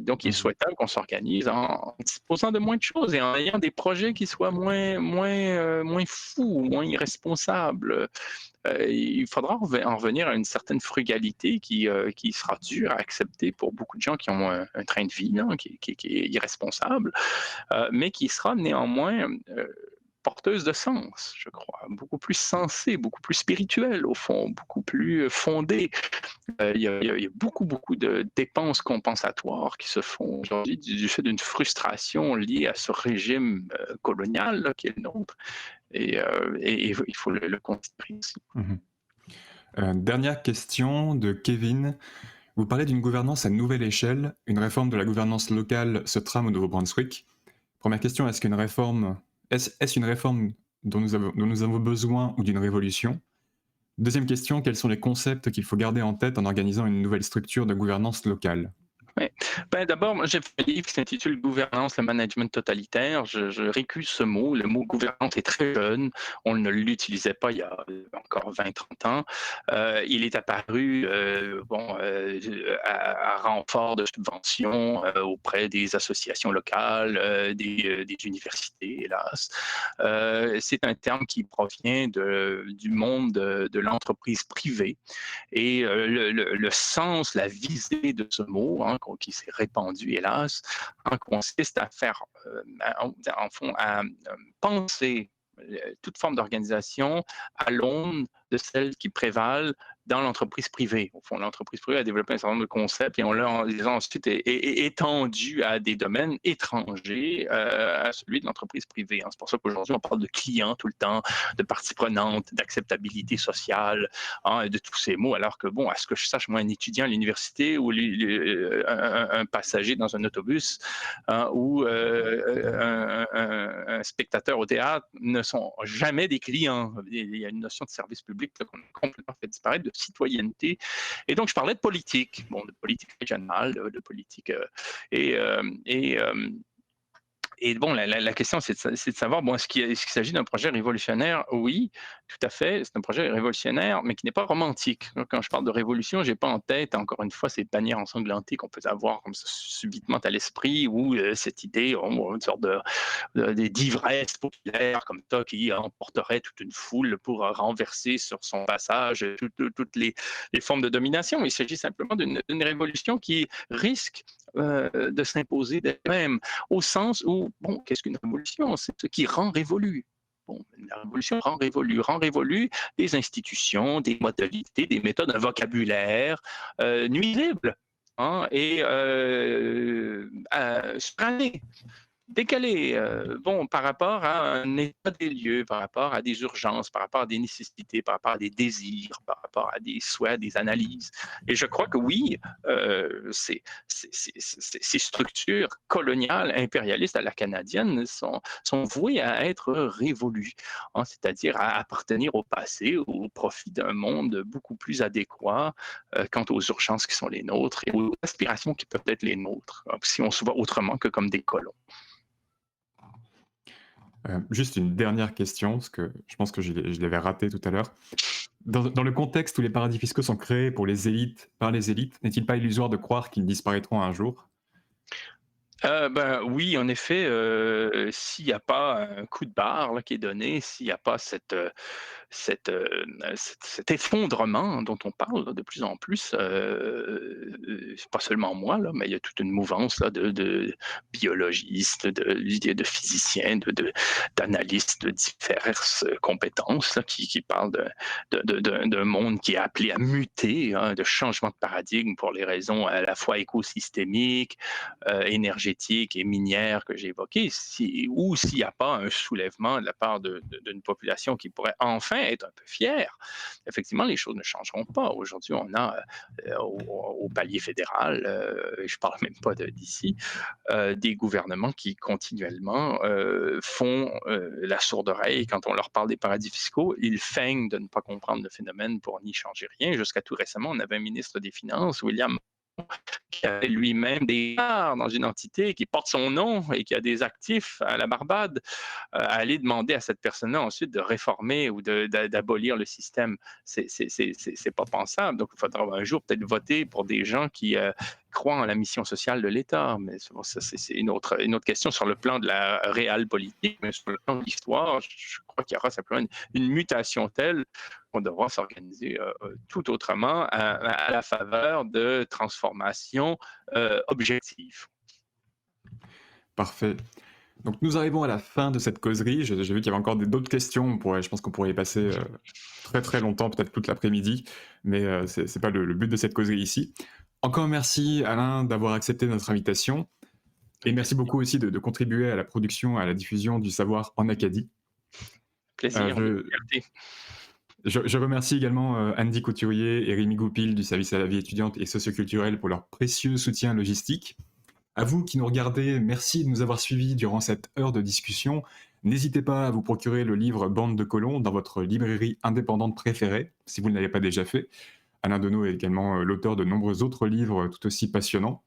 Donc, il est souhaitable qu'on s'organise en disposant de moins de choses et en ayant des projets qui soient moins fous, moins irresponsables. Il faudra en revenir à une certaine frugalité qui sera dure à accepter pour beaucoup de gens qui ont un train de vie là, qui est irresponsable, mais qui sera néanmoins porteuse de sens, je crois, beaucoup plus sensée, beaucoup plus spirituelle au fond, beaucoup plus fondée. Il y a beaucoup de dépenses compensatoires qui se font aujourd'hui du fait d'une frustration liée à ce régime colonial là, qui est le nôtre. Et il faut le considérer aussi. Dernière question de Kevin. Vous parlez d'une gouvernance à nouvelle échelle. Une réforme de la gouvernance locale se trame au Nouveau-Brunswick. Première question, est-ce une réforme dont nous avons besoin ou d'une révolution? Deuxième question, quels sont les concepts qu'il faut garder en tête en organisant une nouvelle structure de gouvernance locale? Oui. D'abord, j'ai fait un livre qui s'intitule Gouvernance, le management totalitaire. Je récuse ce mot. Le mot gouvernance est très jeune. On ne l'utilisait pas il y a encore 20-30 ans. Il est apparu à renfort de subventions auprès des associations locales, des universités, hélas. C'est un terme qui provient du monde de l'entreprise privée. Et le sens, la visée de ce mot, hein, qui s'est répandu, hélas, hein, consiste à faire, en fond, à penser toute forme d'organisation à l'aune de celles qui prévalent dans l'entreprise privée. Au fond, l'entreprise privée a développé un certain nombre de concepts et on l'a ensuite étendu à des domaines étrangers à celui de l'entreprise privée. Hein. C'est pour ça qu'aujourd'hui, on parle de clients tout le temps, de parties prenantes, d'acceptabilité sociale, hein, de tous ces mots, alors que, bon, à ce que je sache, moi, un étudiant à l'université ou un passager dans un autobus hein, ou un spectateur au théâtre ne sont jamais des clients. Il y a une notion de service public qu'on a complètement fait disparaître, de citoyenneté. Et donc, je parlais de politique, bon, de politique régionale, de politique. Et bon, la question, c'est de savoir, bon, est-ce qu'il s'agit d'un projet révolutionnaire? Oui, tout à fait, c'est un projet révolutionnaire, mais qui n'est pas romantique. Donc, quand je parle de révolution, je n'ai pas en tête, encore une fois, ces bannières ensanglantées qu'on peut avoir comme ça, subitement à l'esprit, ou cette idée, une sorte d'ivresse populaire comme ça, qui emporterait toute une foule pour renverser sur son passage toutes les formes de domination. Il s'agit simplement d'une révolution qui risque de s'imposer d'elle-même, au sens où, bon, qu'est-ce qu'une révolution? C'est ce qui rend révolu. Bon, la révolution rend révolu des institutions, des modalités, des méthodes, un vocabulaire nuisible hein, et suranné. décalé, bon, par rapport à un état des lieux, par rapport à des urgences, par rapport à des nécessités, par rapport à des désirs, par rapport à des souhaits, des analyses. Et je crois que oui, ces structures coloniales, impérialistes à la canadienne sont vouées à être révolues, hein, c'est-à-dire à appartenir au passé, au profit d'un monde beaucoup plus adéquat quant aux urgences qui sont les nôtres et aux aspirations qui peuvent être les nôtres, si on se voit autrement que comme des colons. Juste une dernière question, parce que je pense que je l'avais raté tout à l'heure. Dans le contexte où les paradis fiscaux sont créés pour les élites, par les élites, n'est-il pas illusoire de croire qu'ils disparaîtront un jour? Ben, oui, en effet, s'il n'y a pas un coup de barre là, qui est donné, s'il n'y a pas cette, cet effondrement dont on parle là, de plus en plus, c'est pas seulement moi, là, mais il y a toute une mouvance là, de biologistes, de physiciens, d'analystes de diverses compétences là, qui parlent d'un monde qui est appelé à muter, hein, de changement de paradigme pour les raisons à la fois écosystémiques, énergétiques et minières que j'ai évoquées, ou s'il n'y a pas un soulèvement de la part d'une population qui pourrait enfin être un peu fière, effectivement, les choses ne changeront pas. Aujourd'hui, on a au palier fédéral, je ne parle même pas d'ici, des gouvernements qui continuellement font la sourde oreille quand on leur parle des paradis fiscaux. Ils feignent de ne pas comprendre le phénomène pour n'y changer rien. Jusqu'à tout récemment, on avait un ministre des Finances, William, qui a lui-même des parts dans une entité qui porte son nom et qui a des actifs à la Barbade, à aller demander à cette personne-là ensuite de réformer ou d'abolir le système. C'est pas pensable. Donc, il faudra un jour peut-être voter pour des gens qui croient en la mission sociale de l'État. Mais bon, ça, c'est une autre question sur le plan de la réelle politique, mais sur le plan de l'histoire, je crois qu'il y aura simplement une mutation telle qu'on devra s'organiser tout autrement à la faveur de transformations objectives. Parfait. Donc nous arrivons à la fin de cette causerie. J'ai vu qu'il y avait encore d'autres questions. Je pense qu'on pourrait y passer très très longtemps, peut-être toute l'après-midi, mais c'est pas le but de cette causerie ici. Encore merci Alain d'avoir accepté notre invitation et merci beaucoup aussi de contribuer à la production, à la diffusion du savoir en Acadie. Plaisir, Je, liberté. je remercie également Andy Couturier et Rémi Goupil du service à la vie étudiante et socioculturelle pour leur précieux soutien logistique. À vous qui nous regardez, merci de nous avoir suivis durant cette heure de discussion. N'hésitez pas à vous procurer le livre Bande de colons dans votre librairie indépendante préférée, si vous ne l'avez pas déjà fait. Alain Deneau est également l'auteur de nombreux autres livres tout aussi passionnants.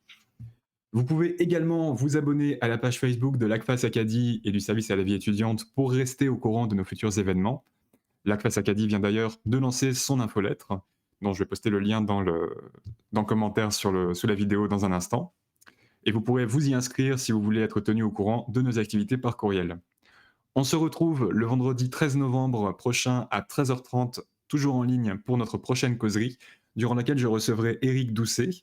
Vous pouvez également vous abonner à la page Facebook de l'ACFAS Acadie et du service à la vie étudiante pour rester au courant de nos futurs événements. L'ACFAS Acadie vient d'ailleurs de lancer son infolettre, dont je vais poster le lien dans le commentaire sous la vidéo dans un instant. Et vous pourrez vous y inscrire si vous voulez être tenu au courant de nos activités par courriel. On se retrouve le vendredi 13 novembre prochain à 13h30, toujours en ligne pour notre prochaine causerie, durant laquelle je recevrai Éric Doucet.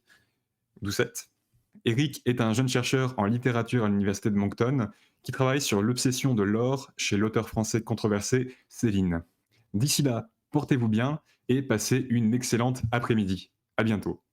Éric est un jeune chercheur en littérature à l'université de Moncton qui travaille sur l'obsession de l'or chez l'auteur français controversé Céline. D'ici là, portez-vous bien et passez une excellente après-midi. À bientôt.